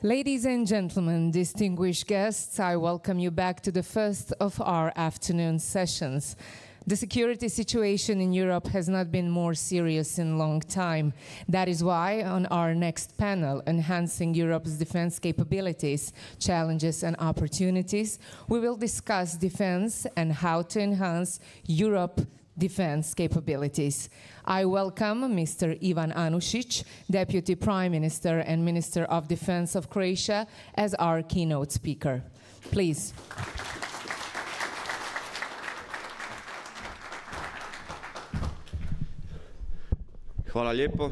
Ladies and gentlemen, distinguished guests, I welcome you back to the first of our afternoon sessions. The security situation in Europe has not been more serious in a long time. That is why on our next panel, Enhancing Europe's Defense Capabilities, Challenges and Opportunities, we will discuss defense and how to enhance Europe's defense capabilities. I welcome Mr. Ivan Anušić, Deputy Prime Minister and Minister of Defense of Croatia, as our keynote speaker. Please. Hvala lijepo,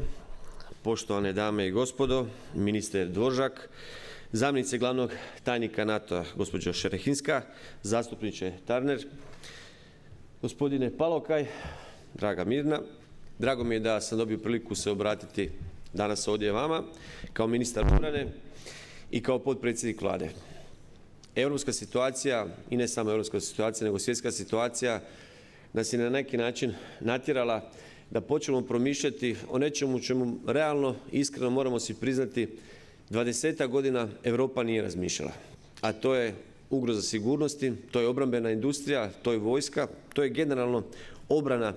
poštovane dame i gospodo, ministar Dvoržak, zamjenice glavnog tajnika NATO-a, gospođo Šerehinska, zastupniče Tarner, gospodine Palokaj, draga Mirna, drago mi je da sam dobio priliku se obratiti danas ovdje vama kao ministar obrane i kao potpredsjednik vlade. Europska situacija, i ne samo europska situacija, nego svjetska situacija, nas je na neki način natjerala da počnemo promišljati o nečemu čemu realno, iskreno moramo si priznati, 20-ak godina Europa nije razmišljala. A to je ugroza sigurnosti, to je obrambena industrija, to je vojska, to je generalno obrana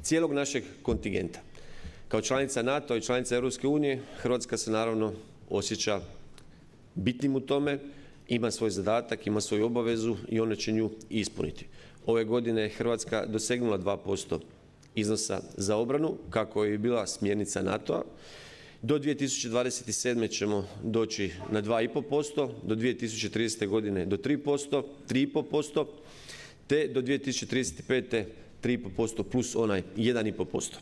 cijelog našeg kontingenta. Kao članica NATO i članica Europske unije, Hrvatska se naravno osjeća bitnim u tome, ima svoj zadatak, ima svoju obavezu i ona će nju ispuniti. Ove godine je Hrvatska dosegnula 2% iznosa za obranu, kako je bila smjernica NATO-a. Do 2027. ćemo doći na 2,5%, do 2030. godine do 3%, 3,5%, te do 2035. 3,5% plus onaj 1,5%.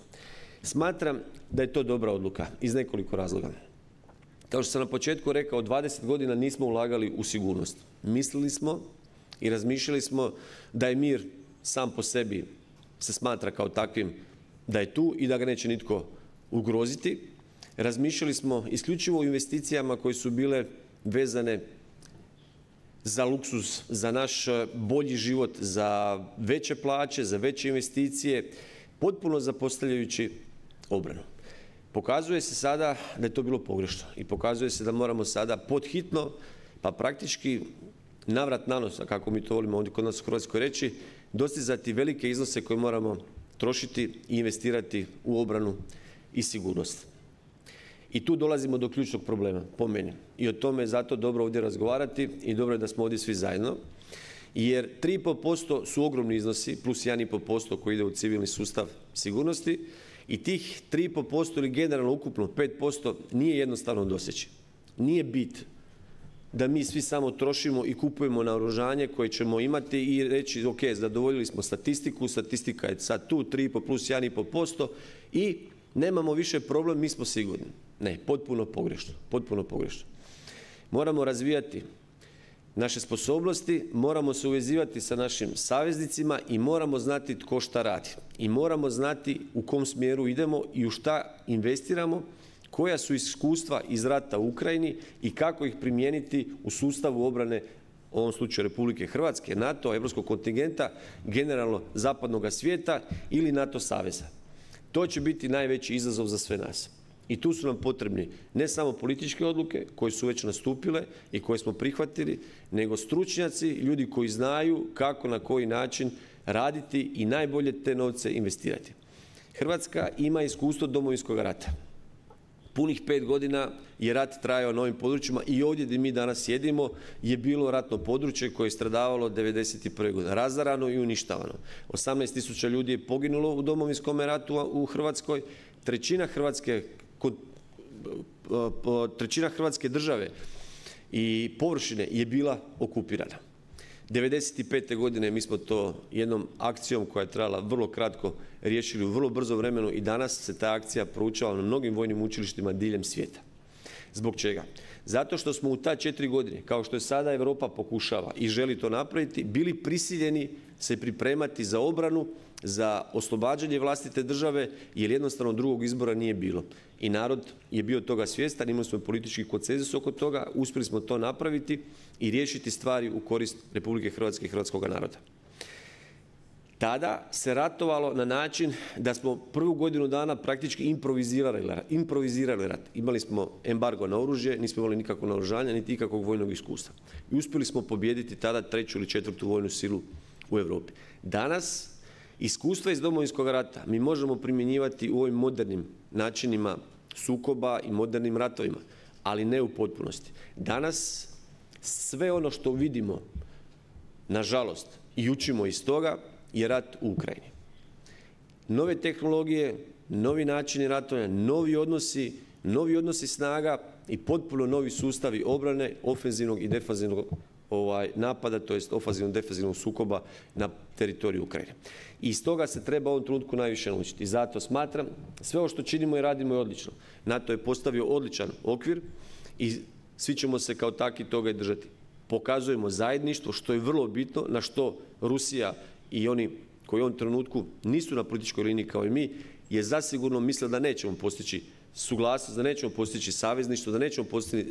Smatram da je to dobra odluka iz nekoliko razloga. Kao što sam na početku rekao, 20 godina nismo ulagali u sigurnost. Mislili smo i razmišljali smo da je mir sam po sebi se smatra kao takvim da je tu i da ga neće nitko ugroziti. Razmišljali smo isključivo o investicijama koje su bile vezane za luksuz, za naš bolji život, za veće plaće, za veće investicije, potpuno zapostavljajući obranu. Pokazuje se sada da je to bilo pogrešno i pokazuje se da moramo sada podhitno, pa praktički navrat na nos, kako mi to volimo ovdje kod nas u Hrvatskoj reći, dostizati velike iznose koje moramo trošiti i investirati u obranu i sigurnost. I tu dolazimo do ključnog problema, po meni. I o tome je zato dobro ovdje razgovarati i dobro je da smo ovdje svi zajedno. Jer 3,5% su ogromni iznosi, plus 1,5% koji ide u civilni sustav sigurnosti. I tih 3,5% ili generalno ukupno 5% nije jednostavno doseći. Nije bit da mi svi samo trošimo i kupujemo naoružanje koje ćemo imati i reći ok, zadovoljili smo statistiku, statistika je sad tu 3,5 plus 1,5% i nemamo više problem, mi smo sigurni. Ne, potpuno pogrešno, potpuno pogrešno. Moramo razvijati naše sposobnosti, moramo se uvezivati sa našim saveznicima i moramo znati tko šta radi. I moramo znati u kom smjeru idemo i u šta investiramo, koja su iskustva iz rata u Ukrajini i kako ih primijeniti u sustavu obrane, u ovom slučaju Republike Hrvatske, NATO, europskog kontingenta, generalno zapadnog svijeta ili NATO saveza. To će biti najveći izazov za sve nas. I tu su nam potrebni ne samo političke odluke koje su već nastupile i koje smo prihvatili, nego stručnjaci, ljudi koji znaju kako, na koji način raditi i najbolje te novce investirati. Hrvatska ima iskustvo Domovinskog rata. Punih 5 godina je rat trajao na ovim područjima i ovdje gdje mi danas sjedimo je bilo ratno područje koje je stradavalo 1991. godine, razarano i uništavano. 18.000 ljudi je poginulo u Domovinskom ratu u Hrvatskoj, trećina Hrvatske države i površine je bila okupirana. 1995. godine mi smo to jednom akcijom koja je trajala vrlo kratko riješili u vrlo brzo vremenu i danas se ta akcija proučava na mnogim vojnim učilištima diljem svijeta. Zbog čega? Zato što smo u ta 4 godine, kao što je sada Europa pokušava i želi to napraviti, bili prisiljeni se pripremati za obranu, za oslobađanje vlastite države, jer jednostavno drugog izbora nije bilo. I narod je bio toga svjestan, imali smo politički konsenzus oko toga, uspjeli smo to napraviti i riješiti stvari u korist Republike Hrvatske i hrvatskog naroda. Tada se ratovalo na način da smo prvu godinu dana praktički improvizirali rat. Imali smo embargo na oružje, nismo imali nikakvog naoružanja, niti ikakvog vojnog iskustva. I uspjeli smo pobijediti tada 3. ili 4. vojnu silu u Europi. Danas, iskustva iz Domovinskog rata mi možemo primjenjivati u ovim modernim načinima sukoba i modernim ratovima, ali ne u potpunosti. Danas, sve ono što vidimo, nažalost, i učimo iz toga, je rat u Ukrajini. Nove tehnologije, novi načini ratovanja, novi odnosi snaga i potpuno novi sustavi obrane, ofenzivnog i defanzivnog napada, to jest ofenzivno-defanzivnog sukoba na teritoriju Ukrajine. I iz toga se treba u ovom trenutku najviše naučiti. I zato smatram, sve ovo što činimo i radimo je odlično. NATO je postavio odličan okvir i svi ćemo se kao takvi toga i držati. Pokazujemo zajedništvo, što je vrlo bitno, na što Rusija i oni koji u ovom trenutku nisu na političkoj liniji kao i mi, je zasigurno misle da nećemo postići suglasnost, da nećemo postići savezništvo, da nećemo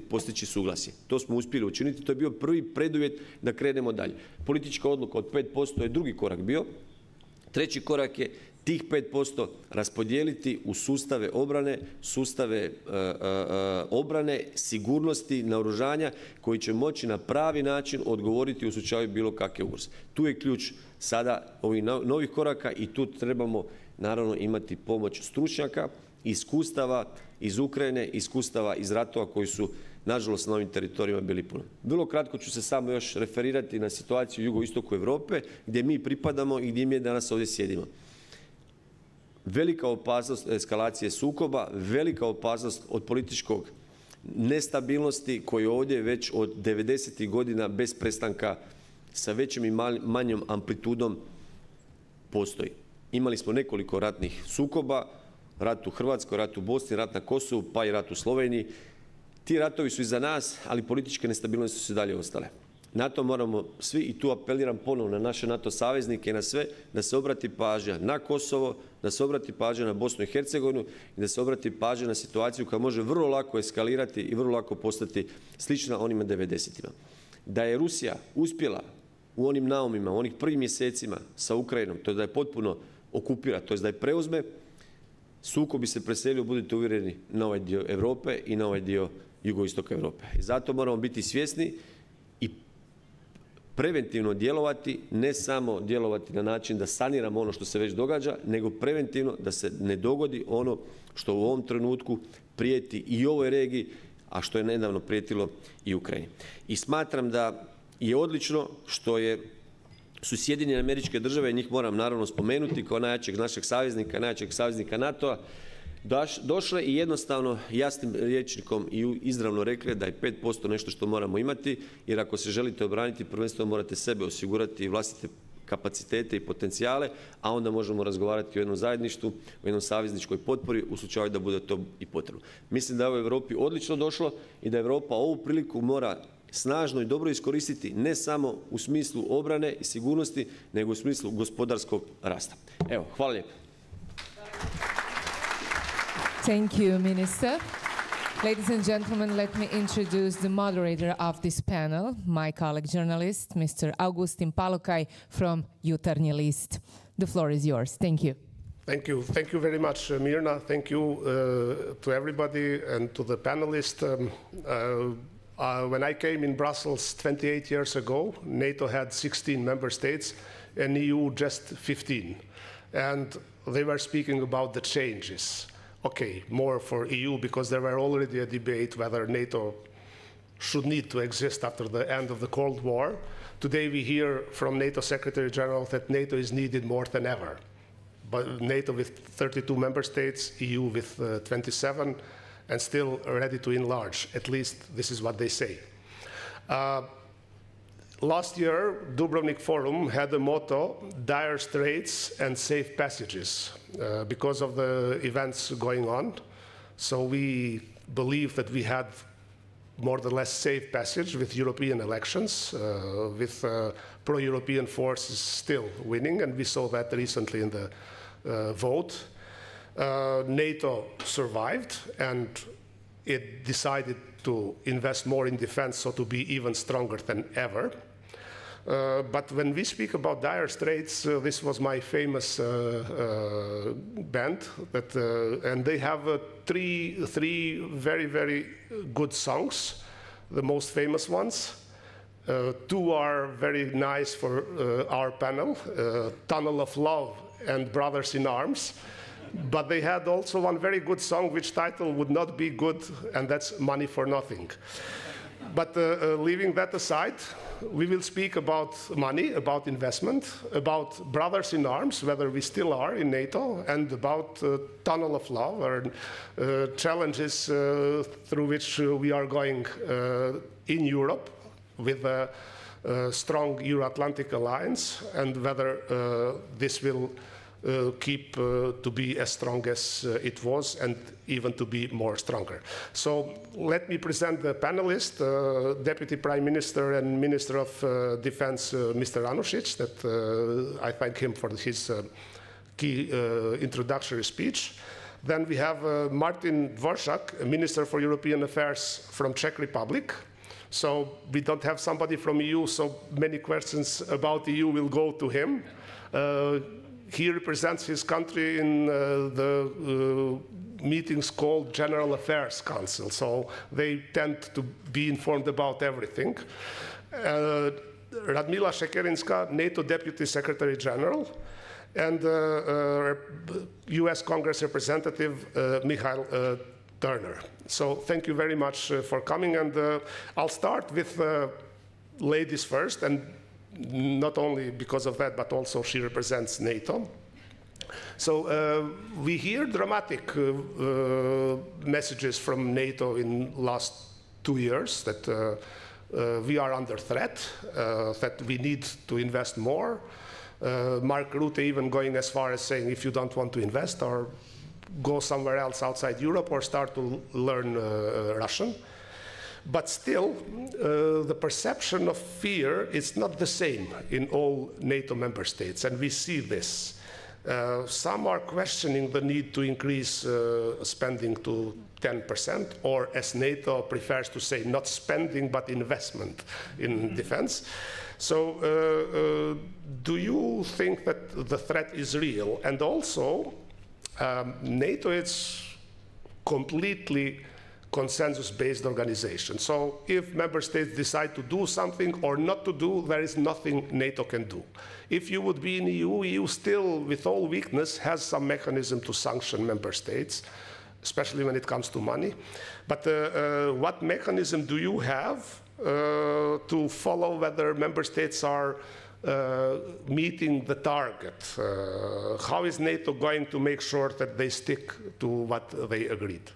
postići suglasje. To smo uspjeli učiniti, to je bio prvi preduvjet da krenemo dalje. Politička odluka od 5% je drugi korak bio. Treći korak je tih 5% raspodijeliti u sustave obrane, sigurnosti, naoružanja koji će moći na pravi način odgovoriti u slučaju bilo kakve ugroze. Tu je ključ sada ovih novih koraka i tu trebamo naravno imati pomoć stručnjaka, iskustava iz Ukrajine, iskustava iz ratova koji su nažalost na ovim teritorijima bili puno. Vrlo kratko ću se samo još referirati na situaciju u jugoistoku Europe gdje mi pripadamo i gdje mi danas ovdje sjedimo. Velika opasnost eskalacije sukoba, velika opasnost od političkog nestabilnosti koji ovdje već od 90. godina bez prestanka sa većim i manjom amplitudom postoji. Imali smo nekoliko ratnih sukoba, rat u Hrvatskoj, rat u Bosni, rat na Kosovu, pa i rat u Sloveniji. Ti ratovi su iza nas, ali političke nestabilnosti su dalje ostale. Na to moramo svi, i tu apeliram ponovno na naše NATO saveznike i na sve, da se obrati pažnja na Kosovo, da se obrati pažnja na Bosnu i Hercegovinu i da se obrati pažnja na situaciju koja može vrlo lako eskalirati i vrlo lako postati slična onima 90-ima. Da je Rusija uspjela u onim naumima, u onih prvim mjesecima sa Ukrajinom, to je da je potpuno okupira, to je da je preuzme, sukob bi se preselio, budite uvjereni, na ovaj dio Europe i na ovaj dio jugoistoka Europe. I zato moramo biti svjesni i preventivno djelovati, ne samo djelovati na način da saniramo ono što se već događa, nego preventivno da se ne dogodi ono što u ovom trenutku prijeti i ovoj regiji, a što je nedavno prijetilo i Ukrajini. I smatram da je odlično što su Sjedinjene Američke Države, njih moram naravno spomenuti kao najjačeg našeg saveznika NATO-a, došle i jednostavno jasnim rječnikom i izravno rekli da je 5% nešto što moramo imati, jer ako se želite obraniti, prvenstveno morate sebe osigurati i vlastite kapacitete i potencijale, a onda možemo razgovarati o jednom zajedništvu, o jednom savezničkoj potpori u slučaju da bude to i potrebno. Mislim da je u Europi odlično došlo i da Europa ovu priliku mora snažno i dobro iskoristiti, ne samo u smislu obrane i sigurnosti, nego u smislu gospodarskog rasta. Evo, hvala lijepo. Thank you, Minister. Ladies and gentlemen, let me introduce the moderator of this panel, my colleague journalist, Mr. Augustin Palokaj from Jutarnji list. The floor is yours. Thank you. Thank you. Thank you very much, Mirna. Thank you to everybody and to the panelists. When I came in Brussels 28 years ago, NATO had 16 member states and EU just 15. And they were speaking about the changes. Okay, more for EU because there were already a debate whether NATO should need to exist after the end of the Cold War. Today we hear from NATO Secretary General that NATO is needed more than ever. But NATO with 32 member states, EU with 27, and still ready to enlarge. At least this is what they say. Last year, Dubrovnik Forum had a motto, dire straits and safe passages, because of the events going on. So we believe that we had more or less safe passage with European elections, with pro-European forces still winning, and we saw that recently in the vote. NATO survived, and it decided to invest more in defense, so to be even stronger than ever. But when we speak about Dire Straits, this was my famous band, and they have three very, very good songs, the most famous ones. Two are very nice for our panel, Tunnel of Love and Brothers in Arms. But they had also one very good song, which title would not be good, and that's Money for Nothing. But leaving that aside, we will speak about money, about investment, about Brothers in Arms, whether we still are in NATO, and about Tunnel of Love, or challenges through which we are going in Europe with a strong Euro-Atlantic alliance, and whether this will keep to be as strong as it was, and even to be more stronger. So let me present the panelists, Deputy Prime Minister and Minister of Defense, Mr. Anušić, that I thank him for his key introductory speech. Then we have Martin Dvořák, Minister for European Affairs from Czech Republic. So we don't have somebody from EU, so many questions about EU will go to him. He represents his country in the meetings called General Affairs Council, so they tend to be informed about everything. Radmila Šekerinska, NATO Deputy Secretary General, and US Congress Representative Michael Turner. So thank you very much for coming, and I'll start with ladies first, and not only because of that, but also she represents NATO. So we hear dramatic messages from NATO in last 2 years that we are under threat, that we need to invest more. Mark Rutte even going as far as saying, if you don't want to invest, or go somewhere else outside Europe, or start to learn Russian. But still, the perception of fear is not the same in all NATO member states, and we see this. Some are questioning the need to increase spending to 10%, or as NATO prefers to say, not spending, but investment in defense. So do you think that the threat is real? And also, NATO is completely consensus-based organization. So if member states decide to do something or not to do, there is nothing NATO can do. If you would be in EU, EU still, with all weakness, has some mechanism to sanction member states, especially when it comes to money. But what mechanism do you have to follow whether member states are meeting the target? How is NATO going to make sure that they stick to what they agreed?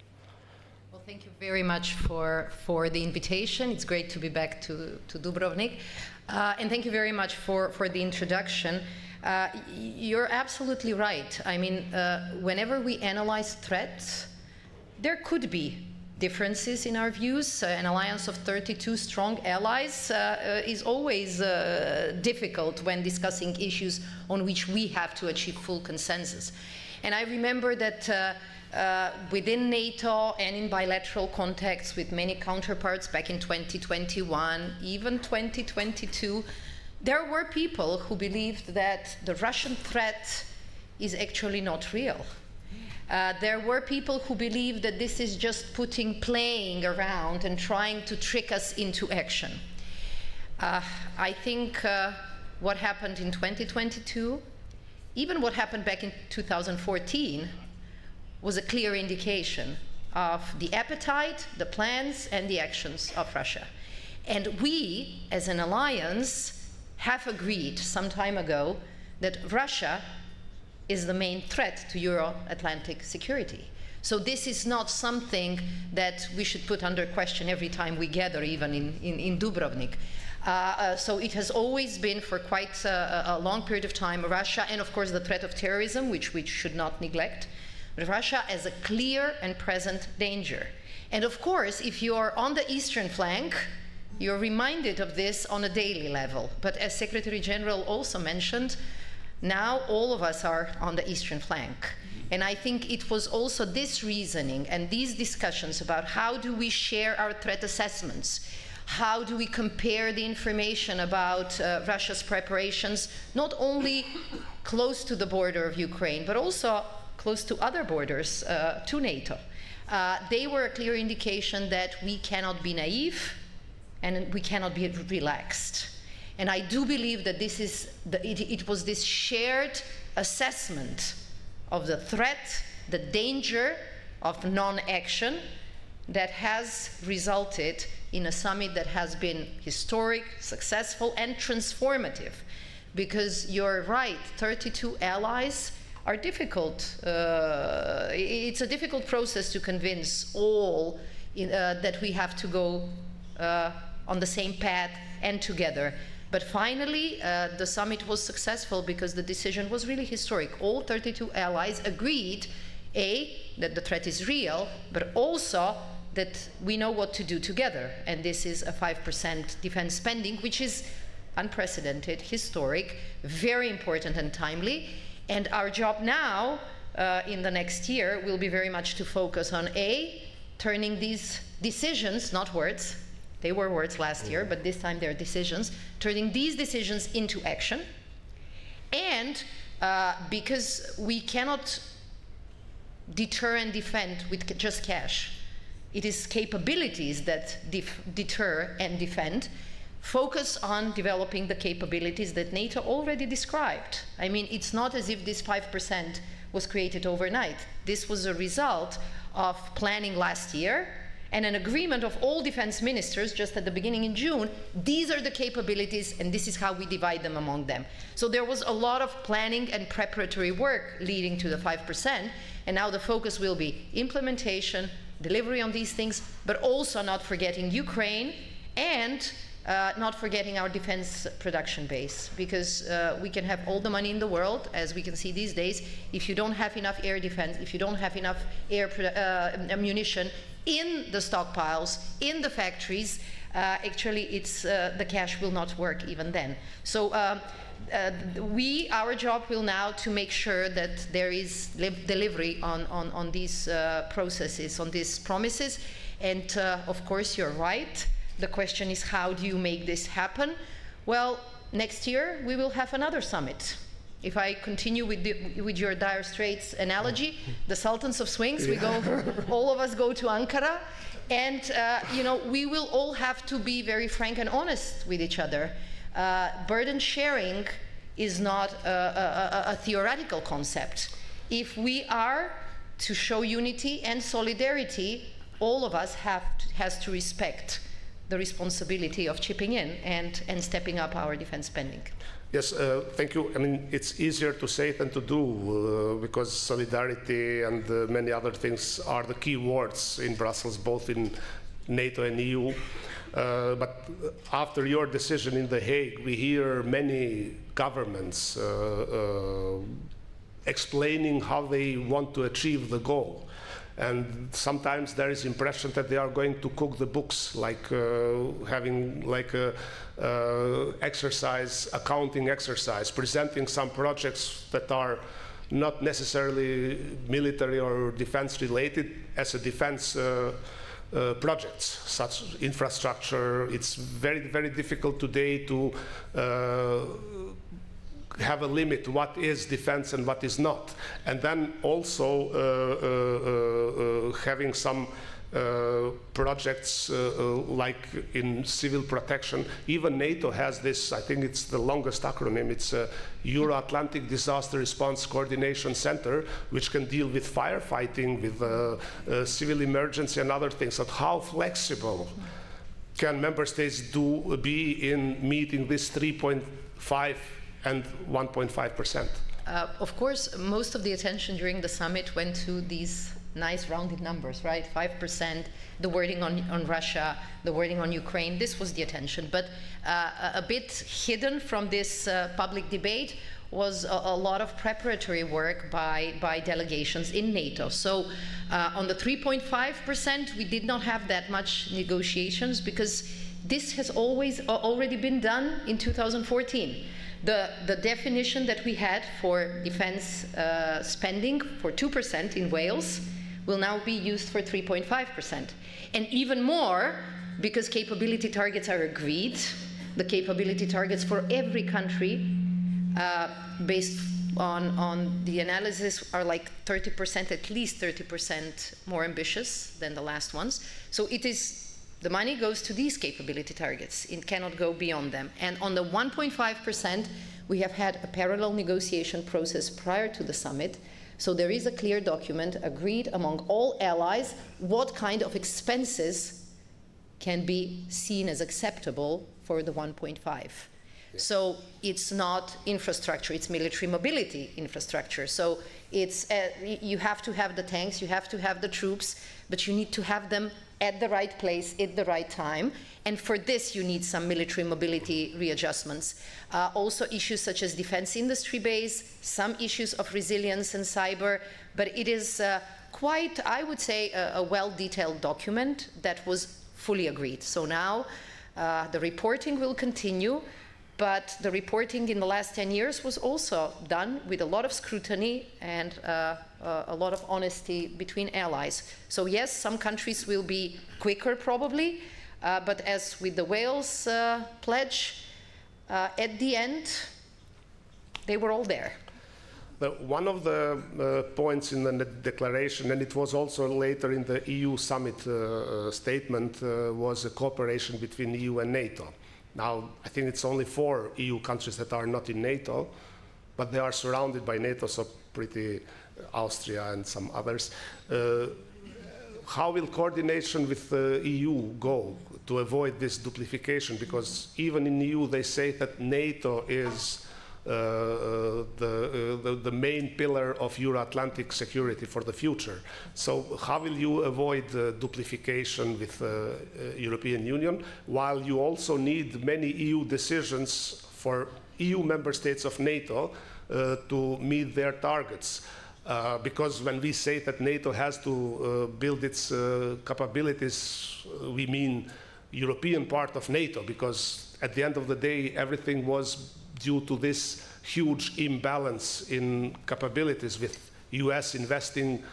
Thank you very much for the invitation. It's great to be back to Dubrovnik. And thank you very much for the introduction. You're absolutely right. I mean, whenever we analyze threats, there could be differences in our views. An alliance of 32 strong allies is always difficult when discussing issues on which we have to achieve full consensus. And I remember that within NATO and in bilateral contacts with many counterparts back in 2021, even 2022, there were people who believed that the Russian threat is actually not real. There were people who believed that this is just playing around and trying to trick us into action. I think what happened in 2022, even what happened back in 2014, was a clear indication of the appetite, the plans, and the actions of Russia. And we, as an alliance, have agreed some time ago that Russia is the main threat to Euro-Atlantic security. So this is not something that we should put under question every time we gather, even in Dubrovnik. So it has always been, for quite a long period of time, Russia, and of course the threat of terrorism, which we should not neglect, but Russia as a clear and present danger. And of course, if you are on the eastern flank, you're reminded of this on a daily level. But as Secretary General also mentioned, now all of us are on the eastern flank. And I think it was also this reasoning and these discussions about how do we share our threat assessments, How do we compare the information about Russia's preparations, not only close to the border of Ukraine, but also close to other borders to NATO? They were a clear indication that we cannot be naive and we cannot be relaxed. And I do believe that this is it was this shared assessment of the threat, the danger of non-action that has resulted in a summit that has been historic, successful, and transformative. Because you're right, 32 allies are difficult. It's a difficult process to convince all that we have to go on the same path and together. But finally, the summit was successful because the decision was really historic. All 32 allies agreed, A, that the threat is real, but also that we know what to do together. And this is a 5% defense spending, which is unprecedented, historic, very important and timely. And our job now, in the next year, will be very much to focus on A, turning these decisions, not words, they were words last year, but this time they're decisions, turning these decisions into action. And because we cannot deter and defend with just cash, it is capabilities that deter and defend. Focus on developing the capabilities that NATO already described. I mean, it's not as if this 5% was created overnight. This was a result of planning last year and an agreement of all defense ministers just at the beginning in June. These are the capabilities and this is how we divide them among them. So there was a lot of planning and preparatory work leading to the 5%, and now the focus will be implementation, delivery on these things, but also not forgetting Ukraine and not forgetting our defense production base, because we can have all the money in the world, as we can see these days, if you don't have enough air defense, if you don't have enough air ammunition in the stockpiles, in the factories, actually it's, the cash will not work even then. So our job will now to make sure that there is delivery on these processes, on these promises. And of course, you're right. The question is, how do you make this happen? Well, next year we will have another summit. If I continue with your Dire Straits analogy, the Sultans of Swings, we go, all of us go to Ankara, and you know, we will all have to be very frank and honest with each other. Burden sharing is not a theoretical concept. If we are to show unity and solidarity, all of us has to respect the responsibility of chipping in and stepping up our defense spending. Yes, thank you. I mean, it's easier to say than to do because solidarity and many other things are the key words in Brussels, both in NATO and EU. But after your decision in The Hague, we hear many governments explaining how they want to achieve the goal. And sometimes there is impression that they are going to cook the books, like having like a accounting exercise, presenting some projects that are not necessarily military or defense related as a defense projects, such infrastructure. It's very, very difficult today to have a limit what is defense and what is not, and then also having some projects like in civil protection. Even NATO has this, I think it's the longest acronym, it's Euro-Atlantic Disaster Response Coordination Center, which can deal with firefighting, with civil emergency and other things. So how flexible can member states be in meeting this 3.5 and 1.5%? Of course, most of the attention during the summit went to these nice rounded numbers, right? 5%, the wording on Russia, the wording on Ukraine, this was the attention. But a bit hidden from this public debate was a lot of preparatory work by delegations in NATO. So on the 3.5%, we did not have that much negotiations because this has already been done in 2014. The definition that we had for defense spending for 2% in Wales will now be used for 3.5%. And even more, because capability targets are agreed. The capability targets for every country, based on the analysis, are like 30%, at least 30% more ambitious than the last ones. So it is, the money goes to these capability targets. It cannot go beyond them. And on the 1.5%, we have had a parallel negotiation process prior to the summit. So there is a clear document agreed among all allies what kind of expenses can be seen as acceptable for the 1.5. So it's not infrastructure, it's military mobility infrastructure. So it's, you have to have the tanks, you have to have the troops, but you need to have them at the right place, at the right time. And for this, you need some military mobility readjustments. Also issues such as defense industry base, some issues of resilience and cyber, but it is quite, I would say, a well-detailed document that was fully agreed. So now the reporting will continue. But the reporting in the last 10 years was also done with a lot of scrutiny and a lot of honesty between allies. So yes, some countries will be quicker probably, but as with the Wales pledge, at the end, they were all there. One of the points in the declaration, and it was also later in the EU summit statement, was a cooperation between EU and NATO. Now, I think it's only 4 EU countries that are not in NATO, but they are surrounded by NATO, so pretty Austria and some others. How will coordination with the EU go to avoid this duplication? Because even in the EU, they say that NATO is the main pillar of Euro-Atlantic security for the future. So how will you avoid duplication with the European Union, while you also need many EU decisions for EU member states of NATO to meet their targets? Because when we say that NATO has to build its capabilities, we mean European part of NATO, because at the end of the day, everything was due to this huge imbalance in capabilities, with US investing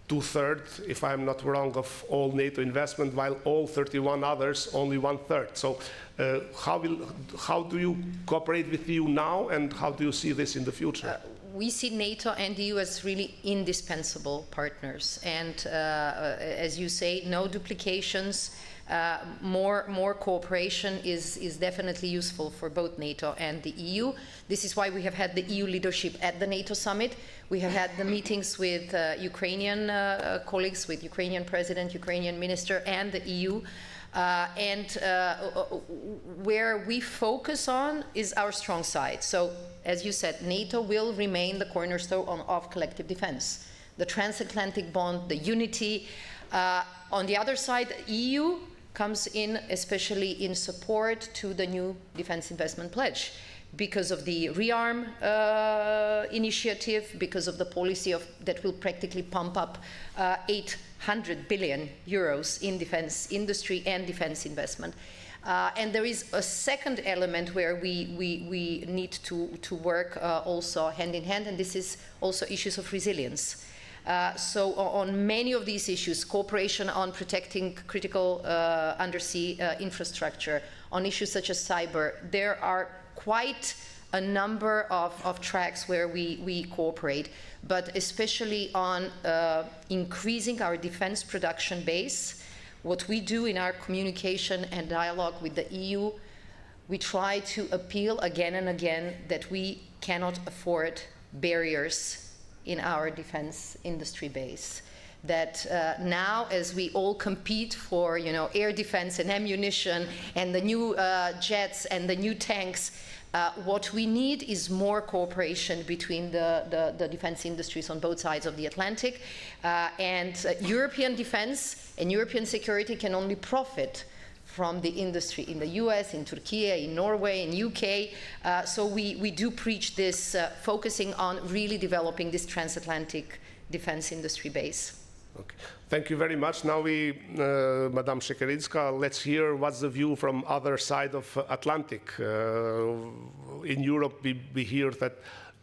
2/3, if I'm not wrong, of all NATO investment, while all 31 others only 1/3. So how do you cooperate with EU now, and how do you see this in the future? We see NATO and the EU as really indispensable partners. And as you say, no duplications. More cooperation is definitely useful for both NATO and the EU. This is why we have had the EU leadership at the NATO summit. We have had the meetings with Ukrainian colleagues, with Ukrainian president, Ukrainian minister, and the EU. Where we focus on is our strong side. So, as you said, NATO will remain the cornerstone of collective defense. The transatlantic bond, the unity. On the other side, the EU comes in especially in support to the new defense investment pledge, because of the rearm initiative, because of the policy that will practically pump up 800 billion euros in defense industry and defense investment. And there is a second element where we need to work also hand in hand, and this is also issues of resilience. So on many of these issues, cooperation on protecting critical undersea infrastructure, on issues such as cyber, there are quite a number of tracks where we cooperate, but especially on increasing our defense production base. What we do in our communication and dialogue with the EU, we try to appeal again and again that we cannot afford barriers in our defense industry base. That now, as we all compete for, air defense and ammunition and the new jets and the new tanks, what we need is more cooperation between the defense industries on both sides of the Atlantic. European defense and European security can only profit from the industry in the US, in Turkey, in Norway, in UK. So we do preach this, focusing on really developing this transatlantic defense industry base. Okay. Thank you very much. Now Madame Shekerinska, let's hear what's the view from other side of Atlantic. In Europe, we hear that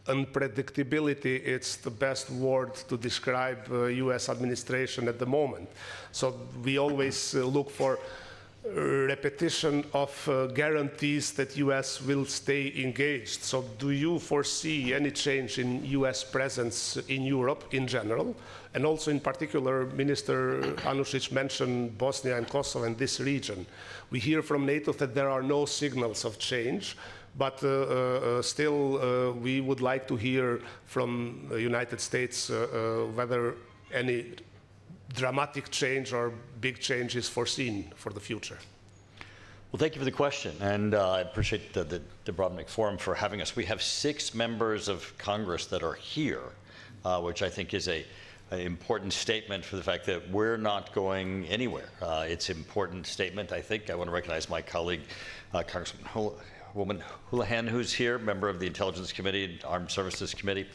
unpredictability, it's the best word to describe US administration at the moment. So we always look for repetition of guarantees that U.S. will stay engaged. So do you foresee any change in U.S. presence in Europe in general? And also in particular, Minister Anušić mentioned Bosnia and Kosovo and this region. We hear from NATO that there are no signals of change, but still we would like to hear from the United States whether any dramatic change or big change is foreseen for the future. Well, thank you for the question, and I appreciate the Dubrovnik Forum for having us. We have 6 members of Congress that are here, which I think is an important statement for the fact that we're not going anywhere. It's an important statement, I think. I want to recognize my colleague, Congresswoman Houlihan, who's here, member of the Intelligence Committee and Armed Services Committee.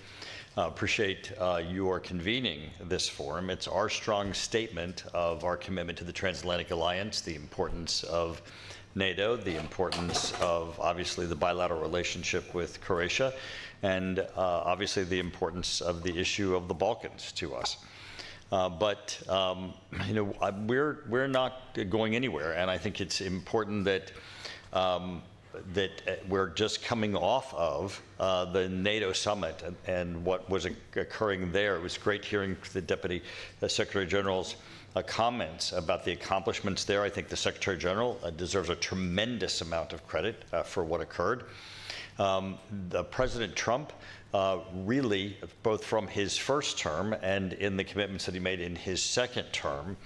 Appreciate your convening this forum. It's our strong statement of our commitment to the Transatlantic Alliance, the importance of NATO, the importance of, obviously, the bilateral relationship with Croatia, and obviously the importance of the issue of the Balkans to us. But you know, we're not going anywhere, and I think it's important that we're just coming off of the NATO summit and what was occurring there. It was great hearing the Deputy Secretary General's comments about the accomplishments there. I think the Secretary General deserves a tremendous amount of credit for what occurred. President Trump really, both from his first term and in the commitments that he made in his second term,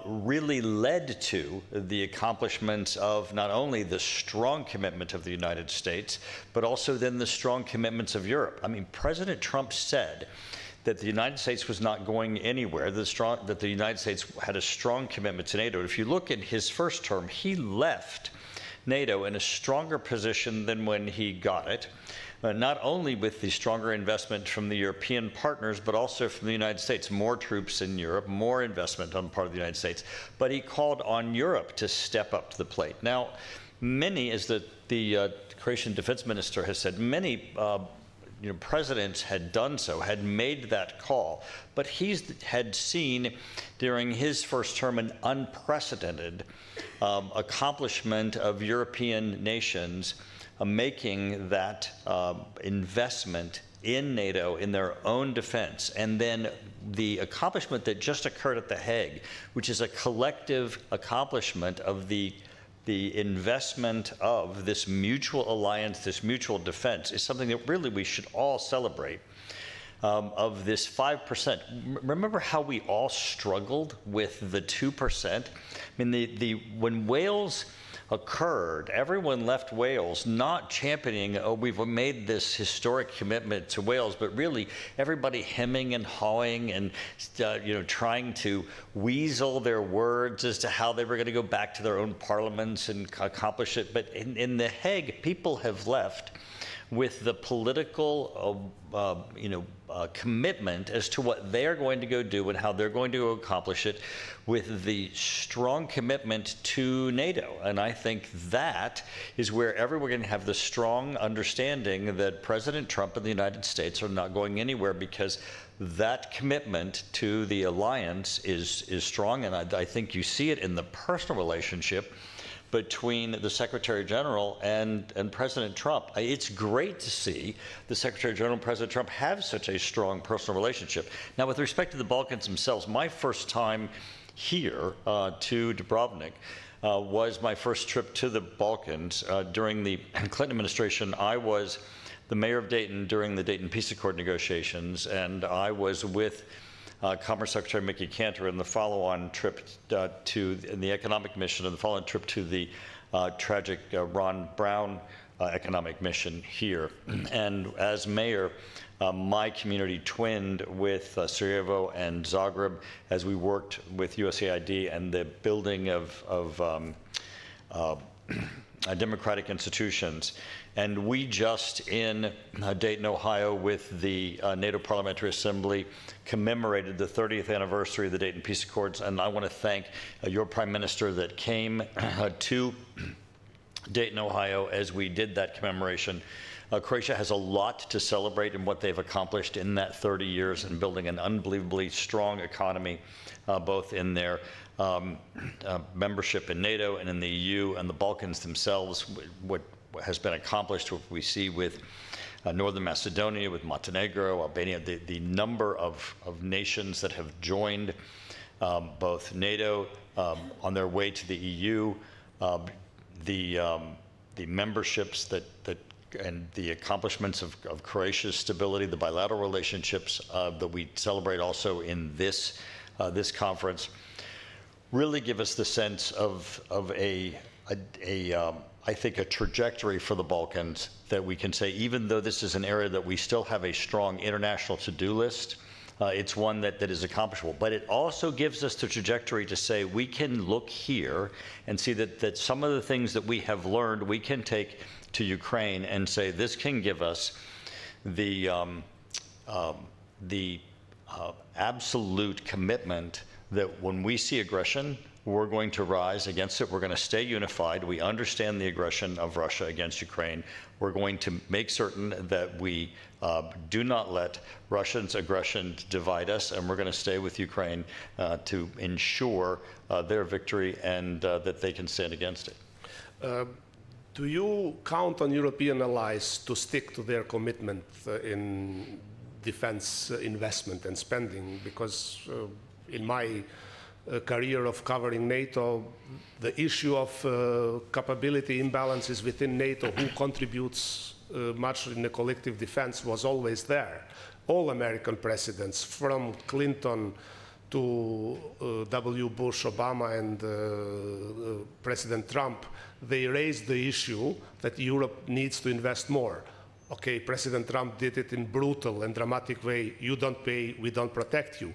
really led to the accomplishments of not only the strong commitment of the United States, but also then the strong commitments of Europe. I mean, President Trump said that the United States was not going anywhere, that the United States had a strong commitment to NATO. If you look at his first term, he left NATO in a stronger position than when he got it, not only with the stronger investment from the European partners, but also from the United States. More troops in Europe, more investment on the part of the United States. But he called on Europe to step up to the plate. Now, many, as the Croatian defense minister has said, many presidents had done so, had made that call, but he had seen during his first term an unprecedented accomplishment of European nations making that investment in NATO, in their own defense. And then the accomplishment that just occurred at The Hague, which is a collective accomplishment of the investment of this mutual alliance, this mutual defense, is something that really we should all celebrate. Of this 5%. Remember how we all struggled with the 2%? I mean, when Wales occurred, everyone left Wales not championing, oh, we've made this historic commitment to Wales, but really everybody hemming and hawing and trying to weasel their words as to how they were going to go back to their own parliaments and accomplish it. But in The Hague, people have left with the political commitment as to what they're going to go do and how they're going to accomplish it, with the strong commitment to NATO. And I think that is where everyone can have the strong understanding that President Trump and the United States are not going anywhere, because that commitment to the alliance is strong. And I think you see it in the personal relationship between the Secretary General and President Trump. It's great to see the Secretary General and President Trump have such a strong personal relationship. Now, with respect to the Balkans themselves, my first time here to Dubrovnik was my first trip to the Balkans. During the Clinton administration, I was the mayor of Dayton during the Dayton Peace Accord negotiations, and I was with Commerce Secretary Mickey Cantor in the follow-on trip in the economic mission, and the follow-on trip to the tragic Ron Brown economic mission here. And as mayor, my community twinned with Sarajevo and Zagreb as we worked with USAID and the building of democratic institutions. And we just in Dayton, Ohio, with the NATO Parliamentary Assembly, commemorated the 30th anniversary of the Dayton Peace Accords. And I want to thank your Prime Minister that came to Dayton, Ohio, as we did that commemoration. Croatia has a lot to celebrate in what they've accomplished in that 30 years in building an unbelievably strong economy, both in their membership in NATO and in the EU and the Balkans themselves. What has been accomplished, what we see with Northern Macedonia, with Montenegro, Albania, the number of nations that have joined both NATO on their way to the EU, the memberships and the accomplishments of Croatia's stability, the bilateral relationships that we celebrate also in this conference, really give us the sense of I think a trajectory for the Balkans that we can say, even though this is an area that we still have a strong international to-do list, it's one that is accomplishable. But it also gives us the trajectory to say we can look here and see that some of the things that we have learned we can take to Ukraine and say this can give us the absolute commitment that when we see aggression, we're going to rise against it. We're going to stay unified. We understand the aggression of Russia against Ukraine. We're going to make certain that we do not let Russia's aggression divide us, and we're going to stay with Ukraine to ensure their victory and that they can stand against it. Do you count on European allies to stick to their commitment in defense investment and spending? Because in my career of covering NATO, the issue of capability imbalances within NATO, who contributes much in the collective defense, was always there. All American presidents, from Clinton to W. Bush, Obama, and President Trump, they raised the issue that Europe needs to invest more. Okay, President Trump did it in brutal and dramatic way. You don't pay, we don't protect you.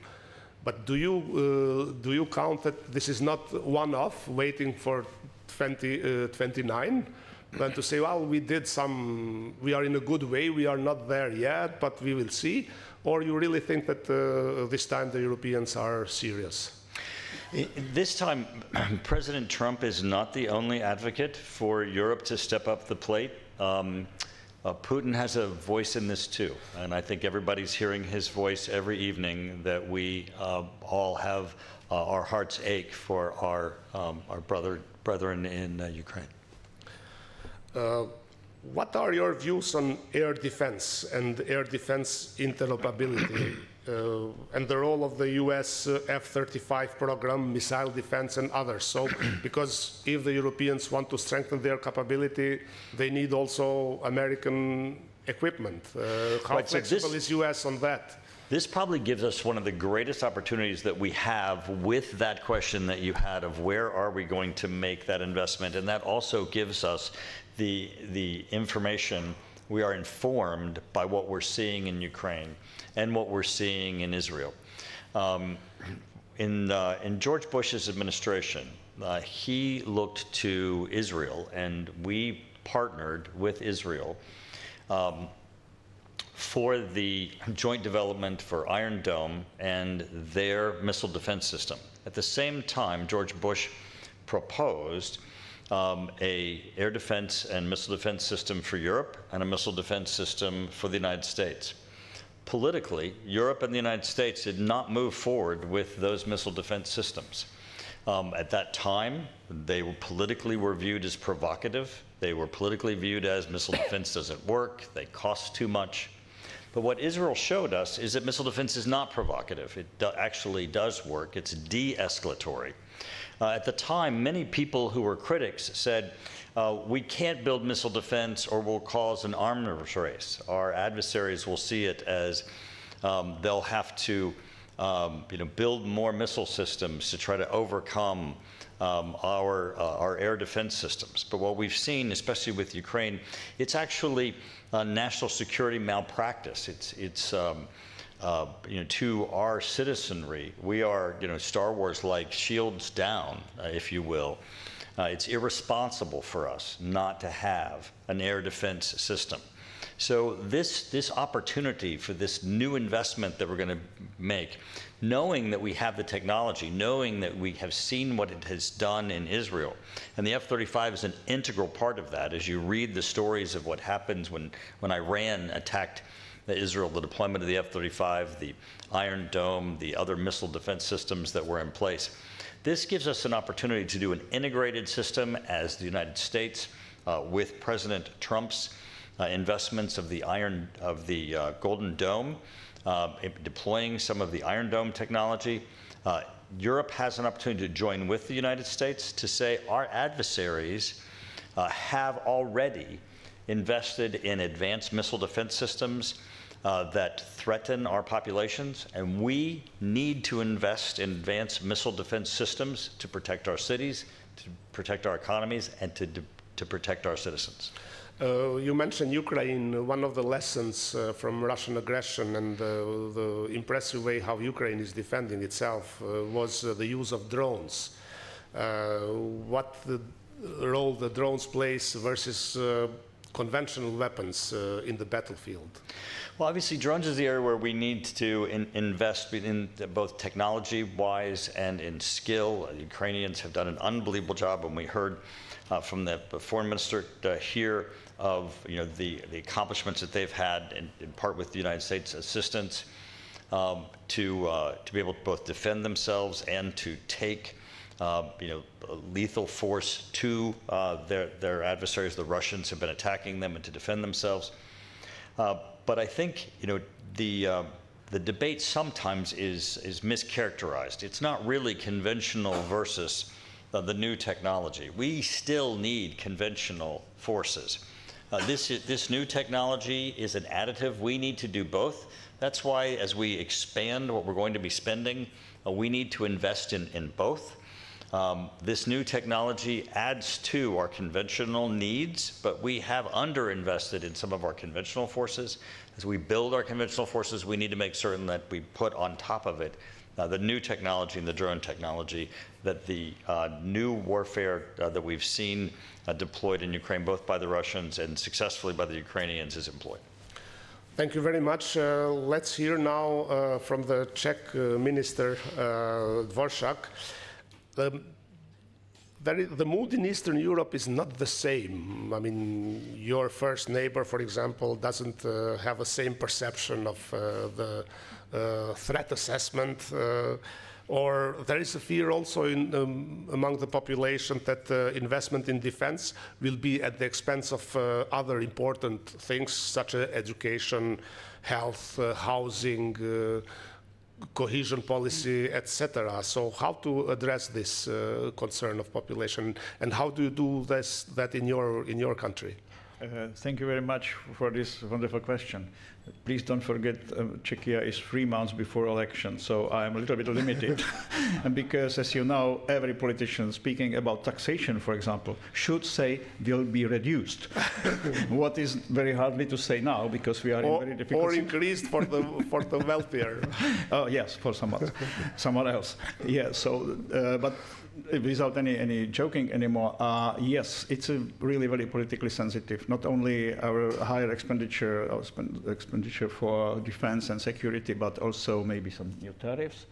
But do you count that this is not one-off, waiting for 2029, than to say, well, we are in a good way, we are not there yet, but we will see? Or you really think that this time the Europeans are serious? This time, President Trump is not the only advocate for Europe to step up the plate. Putin has a voice in this too, and I think everybody's hearing his voice every evening, that we all have our hearts ache for our brethren in Ukraine. What are your views on air defense and air defense interoperability and the role of the US F-35 program, missile defense, and others? So, because if the Europeans want to strengthen their capability, they need also American equipment. How flexible is US on that? This probably gives us one of the greatest opportunities that we have with that question that you had of where are we going to make that investment, and that also gives us the information. We are informed by what we're seeing in Ukraine and what we're seeing in Israel. In George Bush's administration, he looked to Israel, and we partnered with Israel for the joint development for Iron Dome and their missile defense system. At the same time, George Bush proposed a air defense and missile defense system for Europe and a missile defense system for the United States. Politically, Europe and the United States did not move forward with those missile defense systems. At that time, they were politically viewed as provocative. They were politically viewed as missile defense doesn't work, they cost too much. But what Israel showed us is that missile defense is not provocative. It actually does work. It's de-escalatory. At the time, many people who were critics said, we can't build missile defense or we'll cause an arms race. Our adversaries will see it as they'll have to build more missile systems to try to overcome our air defense systems. But what we've seen, especially with Ukraine, it's actually national security malpractice. It's to our citizenry, we are, Star Wars-like shields down, if you will. It's irresponsible for us not to have an air defense system. So this opportunity for this new investment that we're going to make, knowing that we have the technology, knowing that we have seen what it has done in Israel, and the F-35 is an integral part of that. As you read the stories of what happens when Iran attacked Israel, the deployment of the F-35, the Iron Dome, the other missile defense systems that were in place. This gives us an opportunity to do an integrated system as the United States with President Trump's investments of the Golden Dome, deploying some of the Iron Dome technology. Europe has an opportunity to join with the United States to say our adversaries have already invested in advanced missile defense systems that threaten our populations, and we need to invest in advanced missile defense systems to protect our cities, to protect our economies, and to protect our citizens. You mentioned Ukraine. One of the lessons from Russian aggression and the impressive way how Ukraine is defending itself was the use of drones. What the role the drones plays versus conventional weapons in the battlefield? Well, obviously, drones is the area where we need to invest in both technology-wise and in skill. The Ukrainians have done an unbelievable job, and we heard from the foreign minister here of the accomplishments that they've had, in part with the United States assistance, to be able to both defend themselves and to take lethal force to their adversaries. The Russians have been attacking them, and to defend themselves. But I think the debate sometimes is mischaracterized. It's not really conventional versus the new technology. We still need conventional forces. This new technology is an additive. We need to do both. That's why, as we expand what we're going to be spending, we need to invest in both. This new technology adds to our conventional needs, but we have underinvested in some of our conventional forces. As we build our conventional forces, we need to make certain that we put on top of it the new technology and the drone technology, that the new warfare that we've seen deployed in Ukraine, both by the Russians and successfully by the Ukrainians, is employed. Thank you very much. Let's hear now from the Czech Minister Dvořák. The mood in Eastern Europe is not the same. I mean, your first neighbor, for example, doesn't have the same perception of the threat assessment, or there is a fear also among the population that investment in defense will be at the expense of other important things such as education, health, housing, cohesion policy, etc. So how to address this concern of population, and how do you do that in your country? Thank you very much for this wonderful question. Please don't forget, Czechia is 3 months before election, so I'm a little bit limited. And because, as you know, every politician speaking about taxation, for example, should say will be reduced. What is very hardly to say now, because we are in very difficult... Or increased for the wealthier. Oh, yes, for someone else. Yeah, so, but without any joking anymore, yes, it's a really very politically sensitive. Not only our higher expenditure for defense and security, but also maybe some new tariffs.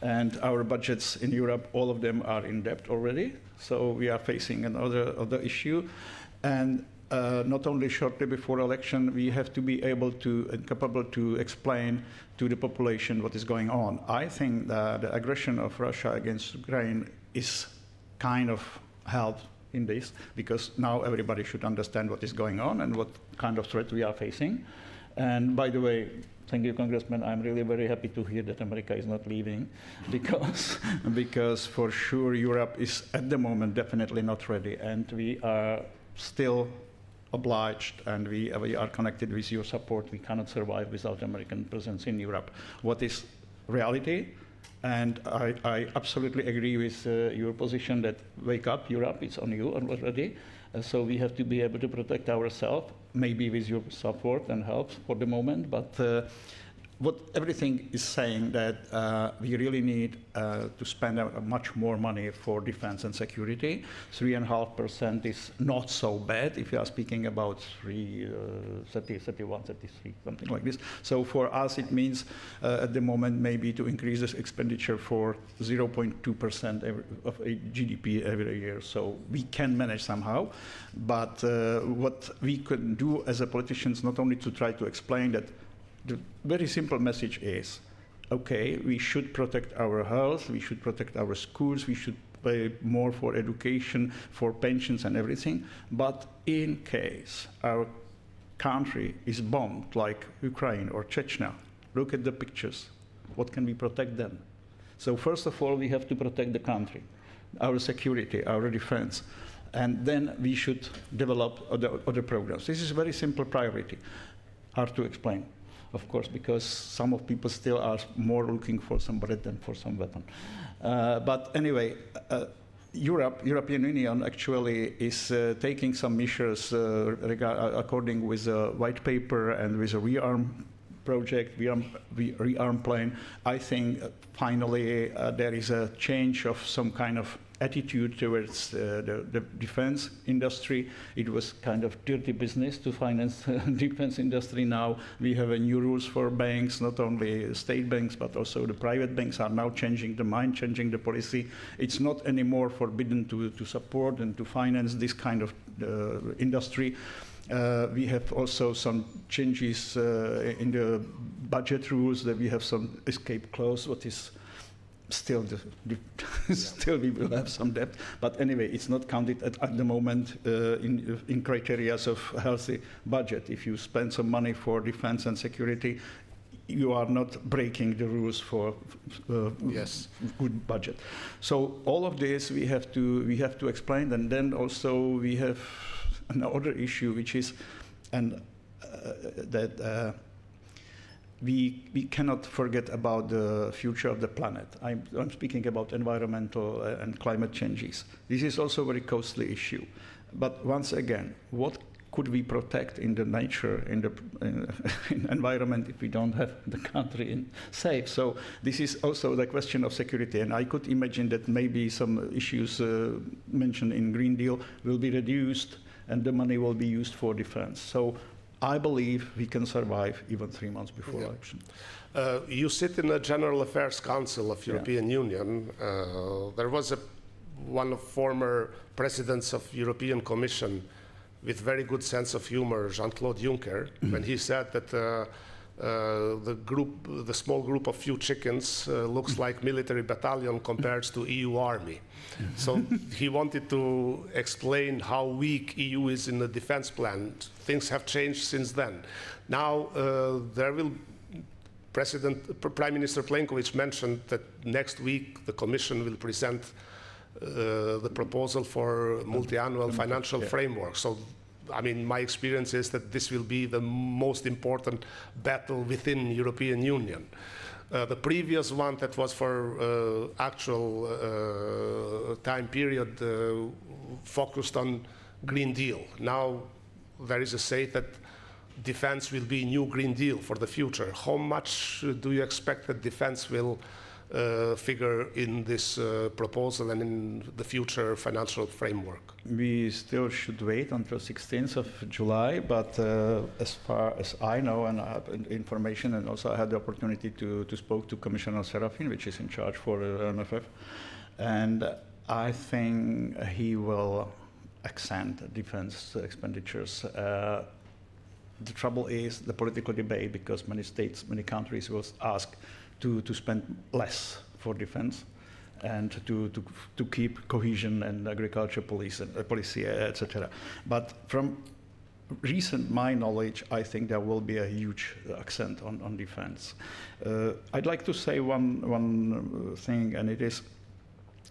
And our budgets in Europe, all of them are in debt already. So we are facing another issue. And not only shortly before election, we have to be able to and capable to explain to the population what is going on. I think that the aggression of Russia against Ukraine is kind of help in this, because now everybody should understand what is going on and what kind of threat we are facing. And by the way, thank you, Congressman. I'm really very happy to hear that America is not leaving, because for sure Europe is at the moment definitely not ready, and we are still obliged, and we are connected with your support. We cannot survive without American presence in Europe. What is reality? And I absolutely agree with your position that wake up, Europe, it's on you already. So we have to be able to protect ourselves, maybe with your support and help for the moment. But what everything is saying that we really need to spend much more money for defense and security. 3.5% is not so bad if you are speaking about 31, 33, something like this. So for us, it means at the moment maybe to increase this expenditure for 0.2% of GDP every year. So we can manage somehow. But what we could do as a politicians, not only to try to explain that the very simple message is, okay, we should protect our health, we should protect our schools, we should pay more for education, for pensions and everything. But in case our country is bombed like Ukraine or Chechnya, look at the pictures. What can we protect then? So first of all, we have to protect the country, our security, our defense. And then we should develop other programs. This is a very simple priority, hard to explain, of course, because some of people still are more looking for some bread than for some weapon. But anyway, European Union actually is taking some measures according with a white paper and with a rearm project, rearm plan. I think finally there is a change of some kind of attitude towards the defense industry. It was kind of dirty business to finance the defense industry. Now we have a new rules for banks, not only state banks, but also the private banks are now changing the mind, changing the policy. It's not anymore forbidden to support and to finance this kind of industry. We have also some changes in the budget rules, that we have some escape clause, what is still, still we will have some debt, but anyway, it's not counted at the moment in criteria of healthy budget. If you spend some money for defense and security, you are not breaking the rules for good budget. So all of this we have to explain, and then also we have another issue, which is that. We cannot forget about the future of the planet. I'm speaking about environmental and climate changes. This is also a very costly issue. But once again, what could we protect in the nature, in the environment, if we don't have the country safe? So this is also the question of security. And I could imagine that maybe some issues mentioned in Green Deal will be reduced and the money will be used for defense. So I believe we can survive even 3 months before election. You sit in the General Affairs Council of European Union. There was one of former presidents of European Commission with very good sense of humor, Jean-Claude Juncker, when he said that the small group of few chickens looks like military battalion compared to EU army. So he wanted to explain how weak EU is in the defense plan. Things have changed since then. Now Prime Minister Plenković mentioned that next week the Commission will present the proposal for multi-annual financial framework. So, I mean, my experience is that this will be the most important battle within European Union. The previous one that was for actual time period focused on Green Deal. Now there is a say that defense will be new Green Deal for the future. How much do you expect that defense will figure in this proposal and in the future financial framework? We still should wait until 16th of July, but as far as I know and I have information, and also I had the opportunity to speak to Commissioner Serafin, which is in charge for MFF, and I think he will extend defense expenditures. The trouble is the political debate, because many states, many countries will ask to spend less for defense and to keep cohesion and agriculture policy, etc. But from recent my knowledge, I think there will be a huge accent on defense. I'd like to say one thing, and it is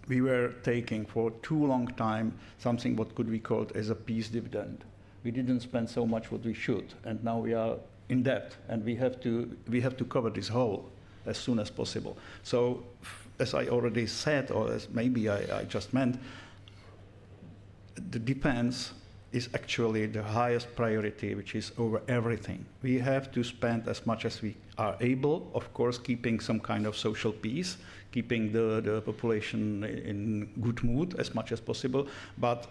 we were taking for too long time something what could be called as a peace dividend. We didn't spend so much what we should, and now we are in debt, and we have to cover this hole as soon as possible. So, as I already said, or as maybe I just meant, the defense is actually the highest priority, which is over everything. We have to spend as much as we are able, of course, keeping some kind of social peace, keeping the population in good mood as much as possible. But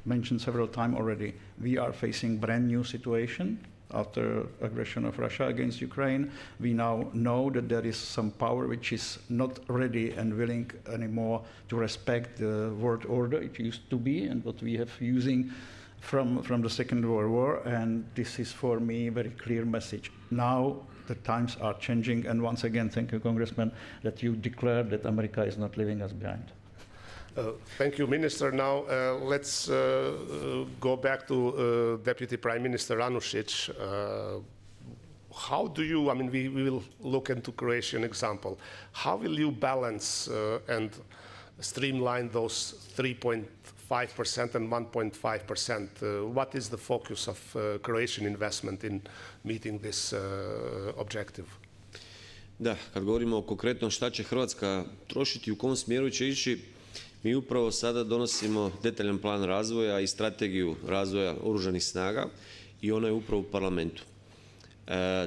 mentioned several times already, we are facing brand new situation after aggression of Russia against Ukraine. We now know that there is some power which is not ready and willing anymore to respect the world order it used to be and what we have using from the Second World War. And this is for me a very clear message. Now the times are changing, and once again, thank you, Congressman, that you declared that America is not leaving us behind. Thank you, Minister. Now let's go back to Deputy Prime Minister Anušić. How do you, I mean, we will look into Croatian example. How will you balance and streamline those 3.5% and 1.5%? What is the focus of Croatian investment in meeting this objective? Da, kad govorimo konkretno šta će Hrvatska trošiti, u kom smjeru će ići, mi upravo sada donosimo detaljan plan razvoja i strategiju razvoja oružanih snaga i ona je upravo u parlamentu.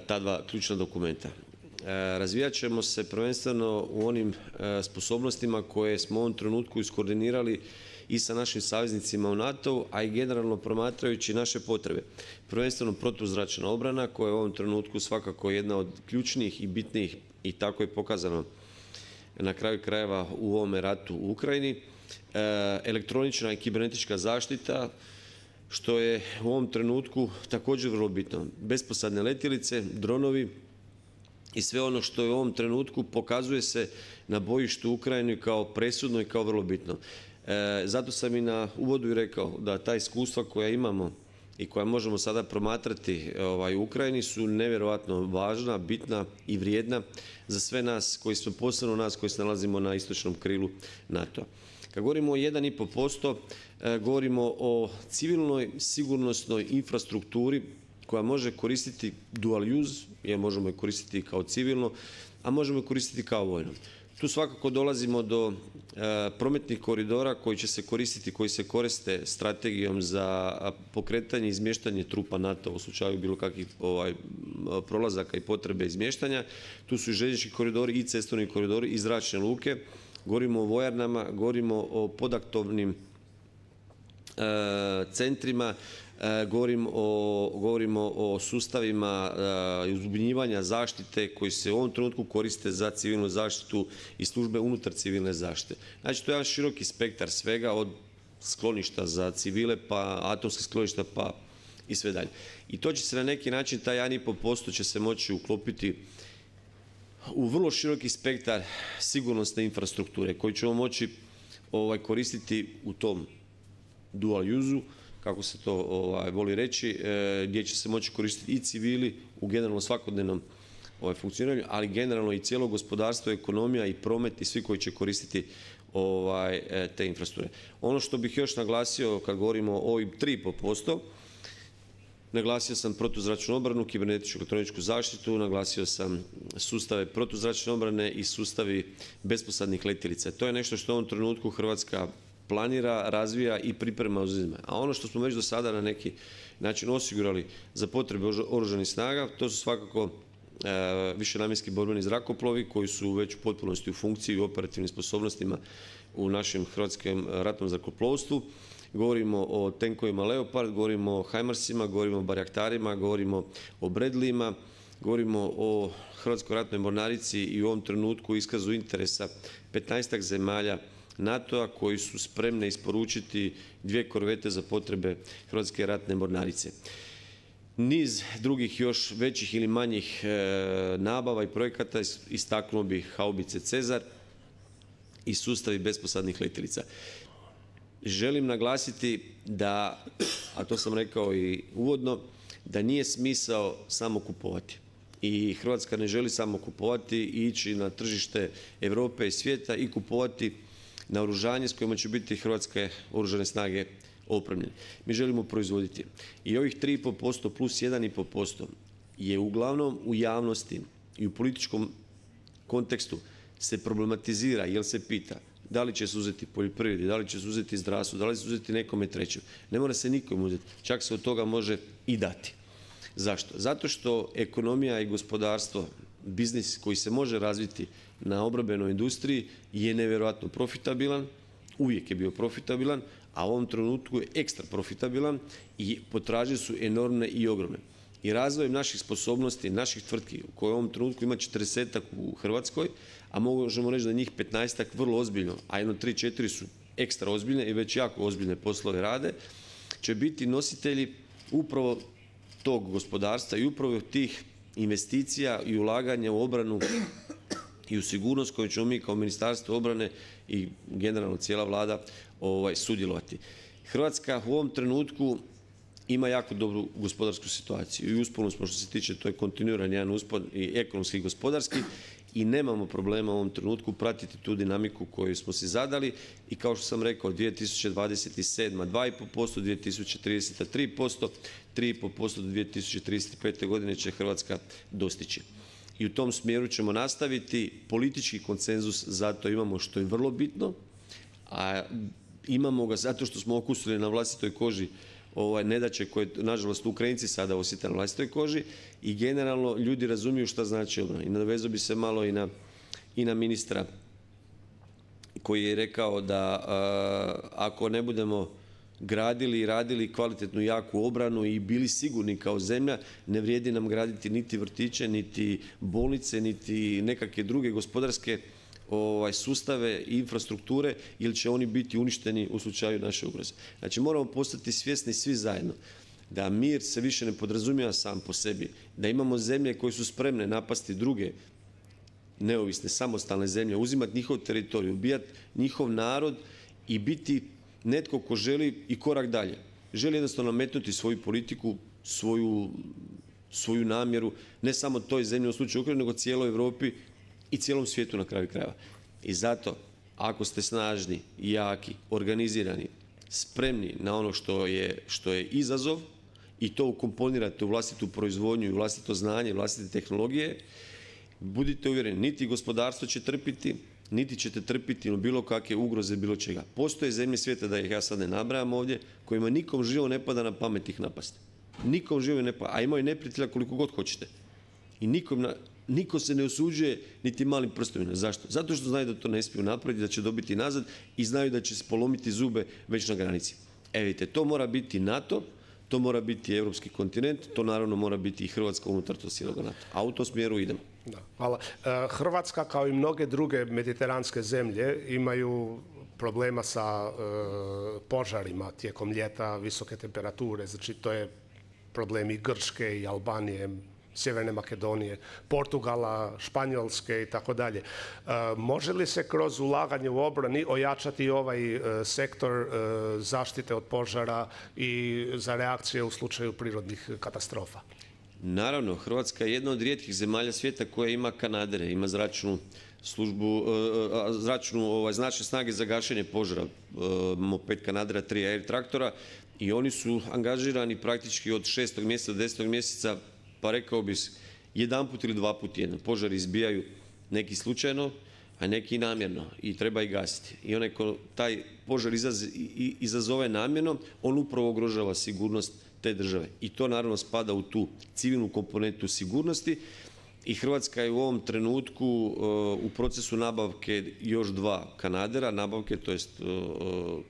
Ta dva ključna dokumenta. Razvijat ćemo se prvenstveno u onim sposobnostima koje smo u ovom trenutku iskoordinirali i sa našim saveznicima u NATO-u, a i generalno promatrajući naše potrebe. Prvenstveno protuzračna obrana koja je u ovom trenutku svakako jedna od ključnijih i bitnijih i tako je pokazano na kraju krajeva u ovome ratu u Ukrajini, elektronična i kibernetička zaštita, što je u ovom trenutku također vrlo bitno. Besposadne letjelice, dronovi i sve ono što je u ovom trenutku pokazuje se na bojištu Ukrajine kao presudno i kao vrlo bitno. Zato sam i na uvodu i rekao da ta iskustva koja imamo i koja možemo sada promatrati u Ukrajini su nevjerojatno važna, bitna i vrijedna za sve nas koji smo, posebno nas koji se nalazimo na istočnom krilu NATO-a. Kad govorimo o 1,5%, govorimo o civilnoj sigurnosnoj infrastrukturi koja može koristiti dual use, jer možemo je koristiti kao civilno, a možemo je koristiti kao vojno. Tu svakako dolazimo do prometnih koridora koji će se koristiti, koji se koriste strategijom za pokretanje i izmještanje trupa NATO u slučaju bilo kakvih prolazaka i potrebe izmještanja. Tu su i željeznički koridori i cestovni koridori i zračne luke. Govorimo o vojarnama, govorimo o podaktovnim centrima, govorimo o sustavima uzbunjivanja zaštite koji se u ovom trenutku koriste za civilnu zaštitu i službe unutar civilne zaštite. Znači, to je jedan široki spektar svega od skloništa za civile, pa atomskih skloništa, pa i sve dalje. I to će se na neki način, taj 1,5% će se moći uklopiti u vrlo široki spektar sigurnosne infrastrukture koju ćemo moći koristiti u tom dual use-u, kako se to voli reći, gdje će se moći koristiti i civili u generalno svakodnevnom funkcioniranju, ali generalno i cijelo gospodarstvo, ekonomija i promet i svi koji će koristiti te infrastrukture. Ono što bih još naglasio kad govorimo o ovim 3,5%, naglasio sam protuzračnu obranu, kibernetičku elektroničku zaštitu, naglasio sam sustave protuzračne obrane i sustavi besposadnih letjelica. To je nešto što u ovom trenutku Hrvatska planira, razvija i priprema uzima. A ono što smo već do sada na neki način osigurali za potrebe oružanih snaga, to su svakako višenamjenski borbeni zrakoplovi koji su već u potpunosti u funkciji i operativnim sposobnostima u našem hrvatskom ratnom zrakoplovstvu. Govorimo o tenkovima Leopard, govorimo o Hajmarsima, govorimo o Barjaktarima, govorimo o Bradleyima, govorimo o Hrvatskoj ratnoj mornarici i u ovom trenutku iskazu interesa 15-ak zemalja NATO-a koji su spremne isporučiti 2 korvete za potrebe Hrvatske ratne mornarice. Niz drugih još većih ili manjih nabava i projekata istaknuo bih haubice Cezar i sustavi besposadnih letjelica. Želim naglasiti da, a to sam rekao i uvodno, da nije smisao samo kupovati. I Hrvatska ne želi samo kupovati i ići na tržište Europe i svijeta i kupovati naoružanje s kojima će biti hrvatske oružane snage opremljene. Mi želimo proizvoditi. I ovih 3,5% plus 1,5% je uglavnom u javnosti i u političkom kontekstu se problematizira, jer se pita Da li će se uzeti poljoprivredi, da li će se uzeti zdravstvu, da li će se uzeti nekome trećem. Ne mora se nikom uzeti, čak se od toga može i dati. Zašto? Zato što ekonomija i gospodarstvo, biznis koji se može razviti na obrambenoj industriji je nevjerojatno profitabilan, uvijek je bio profitabilan, a u ovom trenutku je ekstra profitabilan i potražnje su enormne i ogromne. I razvojem naših sposobnosti, naših tvrtki, koje u ovom trenutku ima 40-ak u Hrvatskoj, a možemo reći da njih 15-ak vrlo ozbiljno, a jedno 3-4 su ekstra ozbiljne i već jako ozbiljne poslove rade, će biti nositelji upravo tog gospodarstva i upravo tih investicija i ulaganja u obranu i u sigurnost koju ćemo mi kao Ministarstvo obrane i generalno cijela vlada sudjelovati. Hrvatska u ovom trenutku ima jako dobru gospodarsku situaciju i usponu smo što se tiče, to je kontinuiran jedan uspon i ekonomski i gospodarski i nemamo problema u ovom trenutku pratiti tu dinamiku koju smo si zadali i kao što sam rekao 2027. 2,5%, 2030. 3%, 3,5% do 2035. godine će Hrvatska dostići. I u tom smjeru ćemo nastaviti, politički konsenzus zato imamo što je vrlo bitno, a imamo ga zato što smo okusili na vlastitoj koži nedaće koje, nažalost, Ukrajinci sada osjete na vlastitoj koži i generalno ljudi razumiju šta znači obrana. I nadovezao bi se malo i na ministra koji je rekao da ako ne budemo gradili i radili kvalitetnu jaku obranu i bili sigurni kao zemlja, ne vrijedi nam graditi niti vrtiće, niti bolnice, niti nekakve druge gospodarske sustave i infrastrukture, jer će oni biti uništeni u slučaju naše ugroze. Znači moramo postati svjesni svi zajedno da mir se više ne podrazumijeva sam po sebi, da imamo zemlje koje su spremne napasti druge neovisne, samostalne zemlje, uzimati njihov teritorij, ubijati njihov narod i biti netko ko želi i korak dalje. Želi jednostavno nametnuti svoju politiku, svoju namjeru, ne samo toj zemlji u slučaju Ukrajine, nego cijeloj Europi i cijelom svijetu na kraju krajeva. I zato, ako ste snažni, jaki, organizirani, spremni na ono što je izazov i to ukomponirate u vlastitu proizvodnju i vlastito znanje, vlastite tehnologije, budite uvjereni, niti gospodarstvo će trpiti, niti ćete trpiti bilo kakve ugroze, bilo čega. Postoje zemlje svijeta, da ih ja sad ne nabrajam ovdje, kojima nikom živo ne pada na pamet ih napasti. Nikom živo ne pada, a imaju neprijatelja koliko god hoćete. I niko se ne osuđuje niti malim prstovima. Zašto? Zato što znaju da to ne smiju napraviti, da će dobiti nazad i znaju da će se polomiti zube već na granici. Vidite, to mora biti NATO, to mora biti europski kontinent, to naravno mora biti i Hrvatska unutar tog cijelog NATO. A u tom smjeru idemo. Da, hvala. Hrvatska kao i mnoge druge mediteranske zemlje imaju problema sa požarima tijekom ljeta, visoke temperature, znači to je problem i Grčke i Albanije, Sjeverne Makedonije, Portugala, Španjolske i tako dalje. Može li se kroz ulaganje u obrani ojačati ovaj sektor zaštite od požara i za reakcije u slučaju prirodnih katastrofa? Naravno, Hrvatska je jedna od rijetkih zemalja svijeta koja ima kanadere, ima zračnu službu, zračne snage za gašenje požara. Imamo 5 kanadera, 3 air traktora i oni su angažirani praktički od 6. mjeseca do 10. mjeseca, pa rekao bih jedanput ili 2 puta tjedno. Požari izbijaju neki slučajno, a neki namjerno i treba ih gasiti. I onaj ko taj požar izazove namjerno, on upravo ugrožava sigurnost te države. I to naravno spada u tu civilnu komponentu sigurnosti i Hrvatska je u ovom trenutku u procesu nabavke još 2 kanadera, nabavke, to jest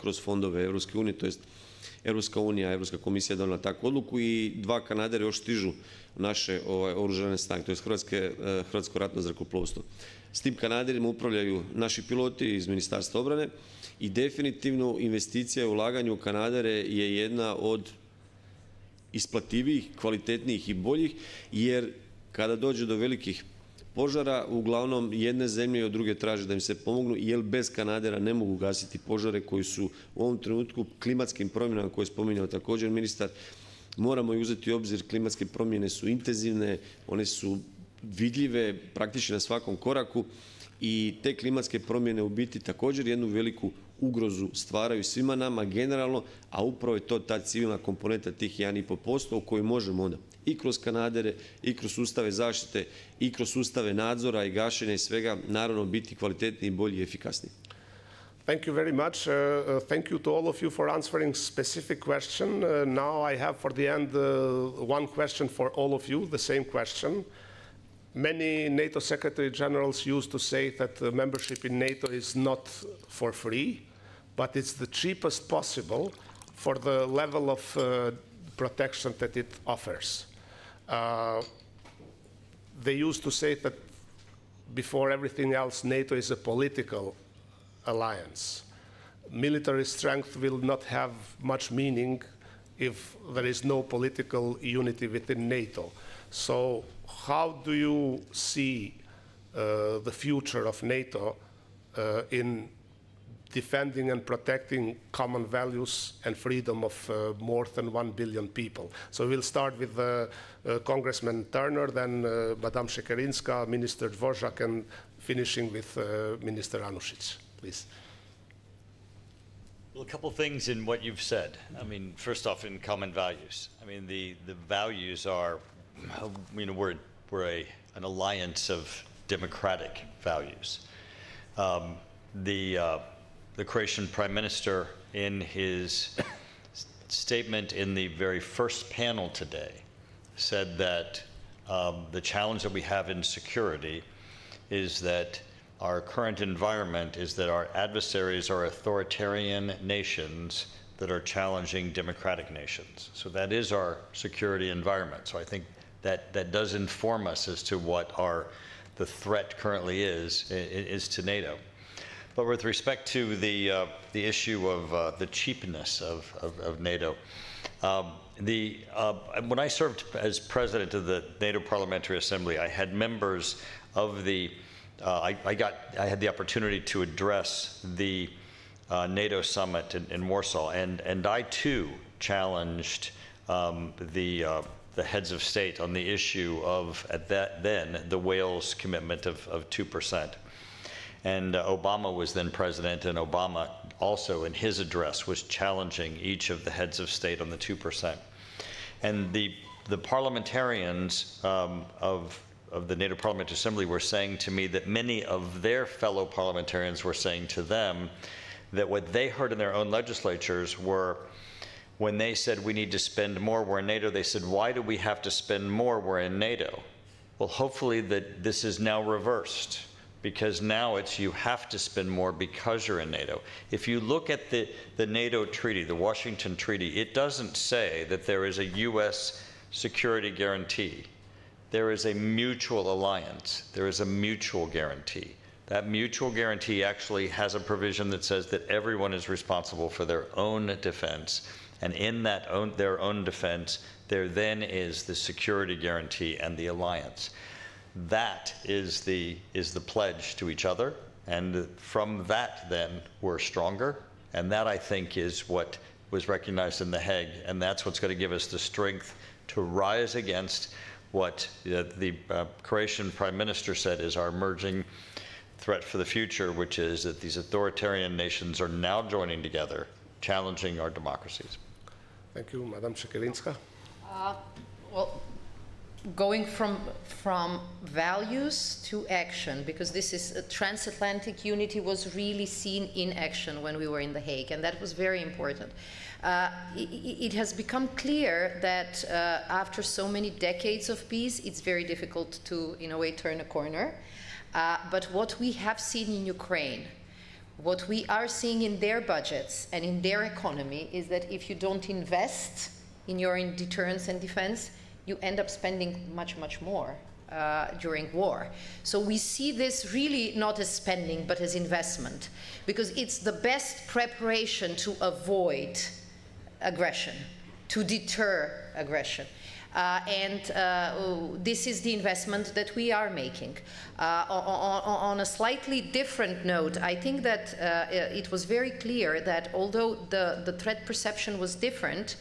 kroz fondove Europske unije, to jest Europska unija, Europska komisija je donijela takvu odluku i 2 kanadera još stižu naše oružane snage, to jest Hrvatsko ratno zrakoplovstvo. S tim kanaderima upravljaju naši piloti iz Ministarstva obrane i definitivno investicija u ulaganju u kanadere je jedna od isplativijih, kvalitetnijih i boljih, jer kada dođe do velikih požara, uglavnom jedne zemlje od druge traže da im se pomognu, jer bez kanadera ne mogu gasiti požare koji su u ovom trenutku klimatskim promjenama koje je spominjao također ministar. Moramo i uzeti u obzir, klimatske promjene su intenzivne, one su vidljive praktički na svakom koraku i te klimatske promjene u biti također jednu veliku ugrozu stvaraju svima nama generalno, a upravo je to ta civilna komponenta tih 1,5% u kojoj možemo onda i kroz kanadere, i kroz sustave zaštite, i kroz sustave nadzora i gašenja i svega naravno biti kvalitetniji, bolji i efikasniji. Thank you very much. Thank you to all of you for answering specific question. Now I have for the end one question for all of you, the same question. Many NATO Secretary Generals used to say that membership in NATO is not for free, but it's the cheapest possible for the level of protection that it offers. They used to say that before everything else, NATO is a political alliance. Military strength will not have much meaning if there is no political unity within NATO. So how do you see the future of NATO in defending and protecting common values and freedom of more than 1 billion people? So we'll start with Congressman Turner, then Madame Shekerinska, Minister Dvorak, and finishing with Minister Anušić. Please. Well, a couple things in what you've said. I mean, first off, in common values. I mean, the values are, you know, we're an alliance of democratic values. The Croatian Prime Minister, in his statement in the very first panel today, said that the challenge that we have in security is that our current environment is that our adversaries are authoritarian nations that are challenging democratic nations. So that is our security environment. So I think that does inform us as to what the threat currently is to NATO. But with respect to the issue of the cheapness of NATO, when I served as president of the NATO Parliamentary Assembly, I had members of the I had the opportunity to address the NATO summit in Warsaw, and I too challenged the heads of state on the issue of then the Wales commitment of 2%. And Obama was then president, and Obama also in his address was challenging each of the heads of state on the 2%. And the parliamentarians of the NATO Parliamentary Assembly were saying to me that many of their fellow parliamentarians were saying to them that what they heard in their own legislatures were, when they said we need to spend more, we're in NATO, they said, why do we have to spend more, we're in NATO? Well, hopefully that this is now reversed, because now it's you have to spend more because you're in NATO. If you look at the NATO treaty, the Washington Treaty, it doesn't say that there is a US security guarantee. There is a mutual alliance. There is a mutual guarantee. That mutual guarantee actually has a provision that says that everyone is responsible for their own defense. And in that their own defense, there then is the security guarantee and the alliance. That is the pledge to each other. And from that, then, we're stronger. And that, I think, is what was recognized in The Hague. And that's what's going to give us the strength to rise against what the Croatian Prime Minister said is our emerging threat for the future, which is that these authoritarian nations are now joining together, challenging our democracies. Thank you, Madam Shekerinska. Well, going from values to action, because this is transatlantic unity was really seen in action when we were in The Hague, and that was very important. It has become clear that after so many decades of peace, it's very difficult to, in a way, turn a corner. But what we have seen in Ukraine, what we are seeing in their budgets and in their economy is that if you don't invest in your deterrence and defense, you end up spending much, much more during war. So we see this really not as spending, but as investment, because it's the best preparation to avoid aggression, to deter aggression. This is the investment that we are making. On a slightly different note, I think that it was very clear that although the threat perception was different,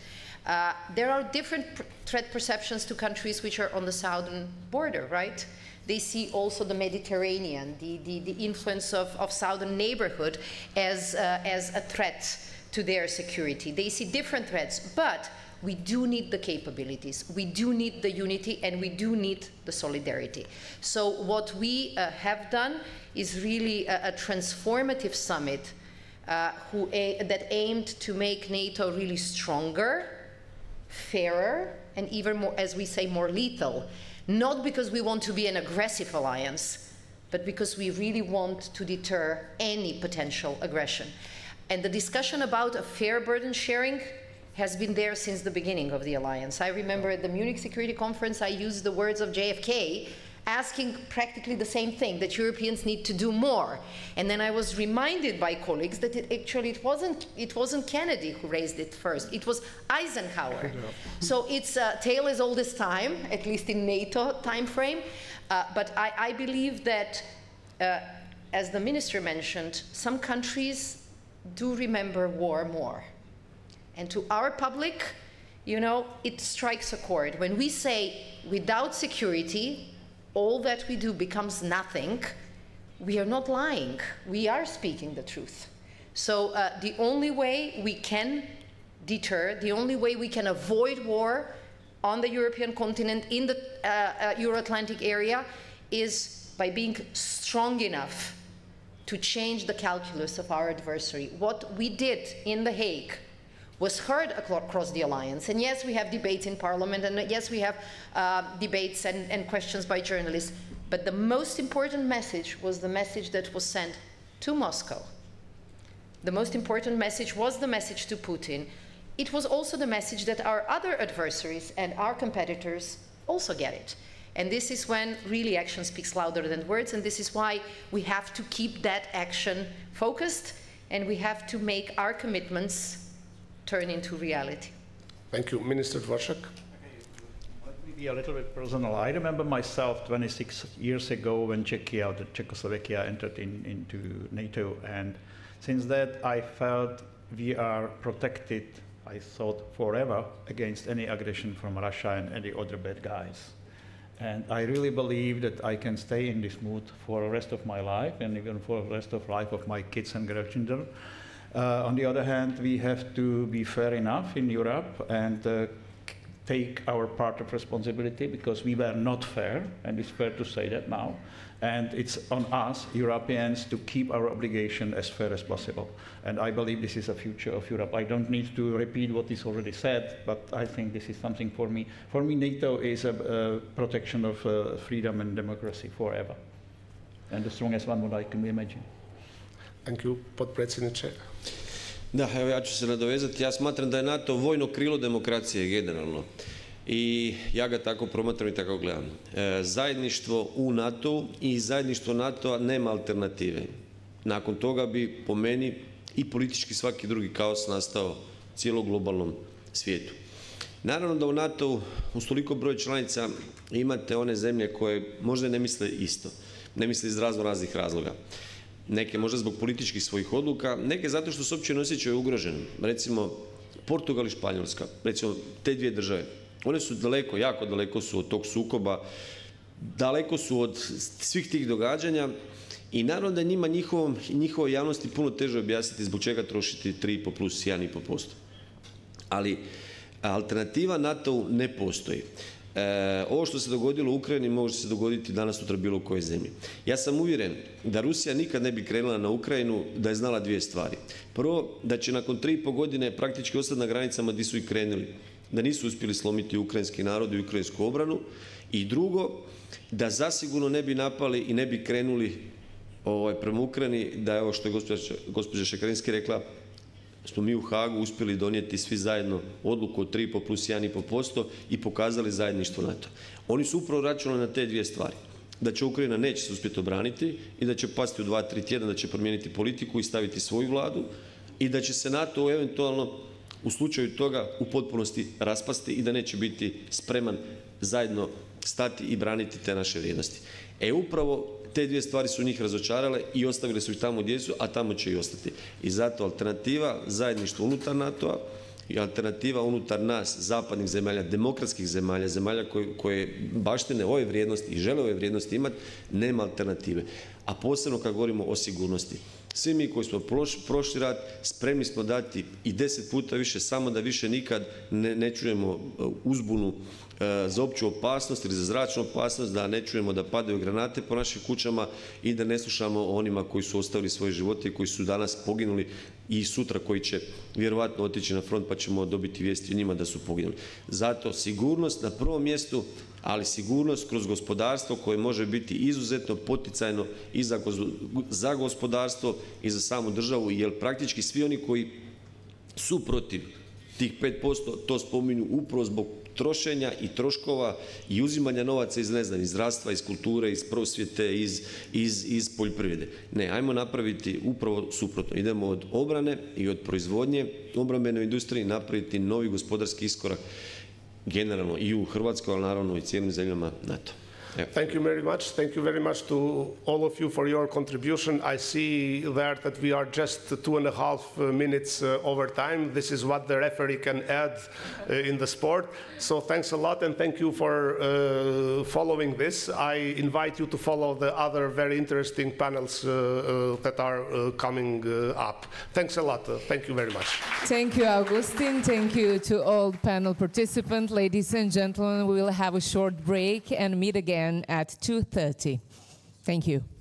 there are different threat perceptions to countries which are on the southern border, right? They see also the Mediterranean, the influence of southern neighborhood as a threat to their security. They see different threats, but we do need the capabilities, we do need the unity, and we do need the solidarity. So what we have done is really a transformative summit that aimed to make NATO really stronger, fairer, and even more, as we say, more lethal. Not because we want to be an aggressive alliance, but because we really want to deter any potential aggression. And the discussion about a fair burden sharing has been there since the beginning of the alliance. I remember at the Munich Security Conference, I used the words of JFK, asking practically the same thing, that Europeans need to do more. And then I was reminded by colleagues that it wasn't Kennedy who raised it first, it was Eisenhower. So it's a tale as old as time, at least in NATO time frame. But I believe that, as the minister mentioned, some countries do remember war more. And to our public, you know, it strikes a chord. When we say, without security, all that we do becomes nothing, we are not lying. We are speaking the truth. So the only way we can deter, the only way we can avoid war on the European continent, in the Euro-Atlantic area, is by being strong enough to change the calculus of our adversary. What we did in The Hague was heard across the alliance. And yes, we have debates in Parliament, and yes, we have debates and questions by journalists. But the most important message was the message that was sent to Moscow. The most important message was the message to Putin. It was also the message that our other adversaries and our competitors also get it. And this is when really action speaks louder than words, and this is why we have to keep that action focused, and we have to make our commitments turn into reality. Thank you. Minister Dvorak. Let me be a little bit personal. I remember myself 26 years ago when Czechoslovakia entered into NATO, and since that I felt we are protected, I thought, forever against any aggression from Russia and any other bad guys. And I really believe that I can stay in this mood for the rest of my life, and even for the rest of the life of my kids and grandchildren. On the other hand, we have to be fair enough in Europe and take our part of responsibility, because we were not fair, and it's fair to say that now. And it's on us, Europeans, to keep our obligation as fair as possible. And I believe this is the future of Europe. I don't need to repeat what is already said, but I think this is something for me. For me, NATO is a protection of freedom and democracy forever. And the strongest one what I can imagine. Thank you, potpredsjedniče. Da, evo ja ću se nadovezati. Ja smatram da je NATO vojno krilo demokracije generalno. I ja ga tako promatram i tako gledam. Zajedništvo u NATO i zajedništvo NATO-a nema alternative. Nakon toga bi, po meni, i politički svaki drugi kaos nastao cijelom globalnom svijetu. Naravno da u NATO-u uz toliko broj članica imate one zemlje koje možda ne misle isto. Ne misle iz raznih razloga. Neke možda zbog političkih svojih odluka, neke zato što se uopće ne osjećaju ugroženim. Recimo, Portugal i Španjolska, recimo te dvije države. One su daleko, jako daleko su od tog sukoba, daleko su od svih tih događanja i naravno da je njima njihovoj javnosti puno teže objasniti zbog čega trošiti 3,5 plus 1,5%. Ali alternativa NATO-u ne postoji. Ovo što se dogodilo u Ukrajini može se dogoditi danas sutra bilo u kojoj zemlji. Ja sam uvjeren da Rusija nikad ne bi krenula na Ukrajinu da je znala dvije stvari. Prvo, da će nakon 3,5 godine praktički ostati na granicama gdje su i krenuli, da nisu uspjeli slomiti ukrajinski narod i ukrajinsku obranu. I drugo, da zasigurno ne bi napali i ne bi krenuli prema Ukrajini, da je ovo što je gospođa Šekerinski rekla, smo mi u Hagu uspjeli donijeti svi zajedno odluku od 3,5 plus 1,5% i pokazali zajedništvo NATO. Oni su upravo računali na te dvije stvari. Da će Ukrajina neće se uspjeti obraniti i da će pasti u 2-3 tjedna, da će promijeniti politiku i staviti svoju vladu i da će se NATO eventualno u slučaju toga u potpunosti raspasti i da neće biti spreman zajedno stati i braniti te naše vrijednosti. Upravo te dvije stvari su njih razočarale i ostavili su ih tamo gdje su, a tamo će i ostati. I zato alternativa zajedništvo unutar NATO-a i alternativa unutar nas, zapadnih zemalja, demokratskih zemalja, zemalja koje baštine ove vrijednosti i žele ove vrijednosti imati, nema alternative. A posebno kad govorimo o sigurnosti. Svi mi koji smo prošli rat, spremni smo dati i 10 puta više, samo da više nikad ne čujemo uzbunu za opću opasnost ili za zračnu opasnost, da ne čujemo da padaju granate po našim kućama i da ne slušamo o onima koji su ostavili svoje živote i koji su danas poginuli i sutra koji će vjerovatno otići na front pa ćemo dobiti vijesti o njima da su poginuli. Zato sigurnost na prvom mjestu, ali sigurnost kroz gospodarstvo koje može biti izuzetno poticajno i za gospodarstvo i za samu državu, jer praktički svi oni koji su protiv tih 5% to spominju upravo zbog trošenja i troškova i uzimanja novaca iz, ne znam, iz zdravstva, iz kulture, iz prosvjete, iz poljoprivrede. Ne, ajmo napraviti upravo suprotno. Idemo od obrane i od proizvodnje obrambenoj industriji napraviti novi gospodarski iskorak generalno i u Hrvatskoj, ali naravno i cijelim zemljama NATO. Yeah. Thank you very much. Thank you very much to all of you for your contribution. I see there that we are just 2.5 minutes over time. This is what the referee can add in the sport. So thanks a lot, and thank you for following this. I invite you to follow the other very interesting panels that are coming up. Thanks a lot. Thank you very much. Thank you, Augustin. Thank you to all panel participants. Ladies and gentlemen, we will have a short break and meet again at 2:30. Thank you.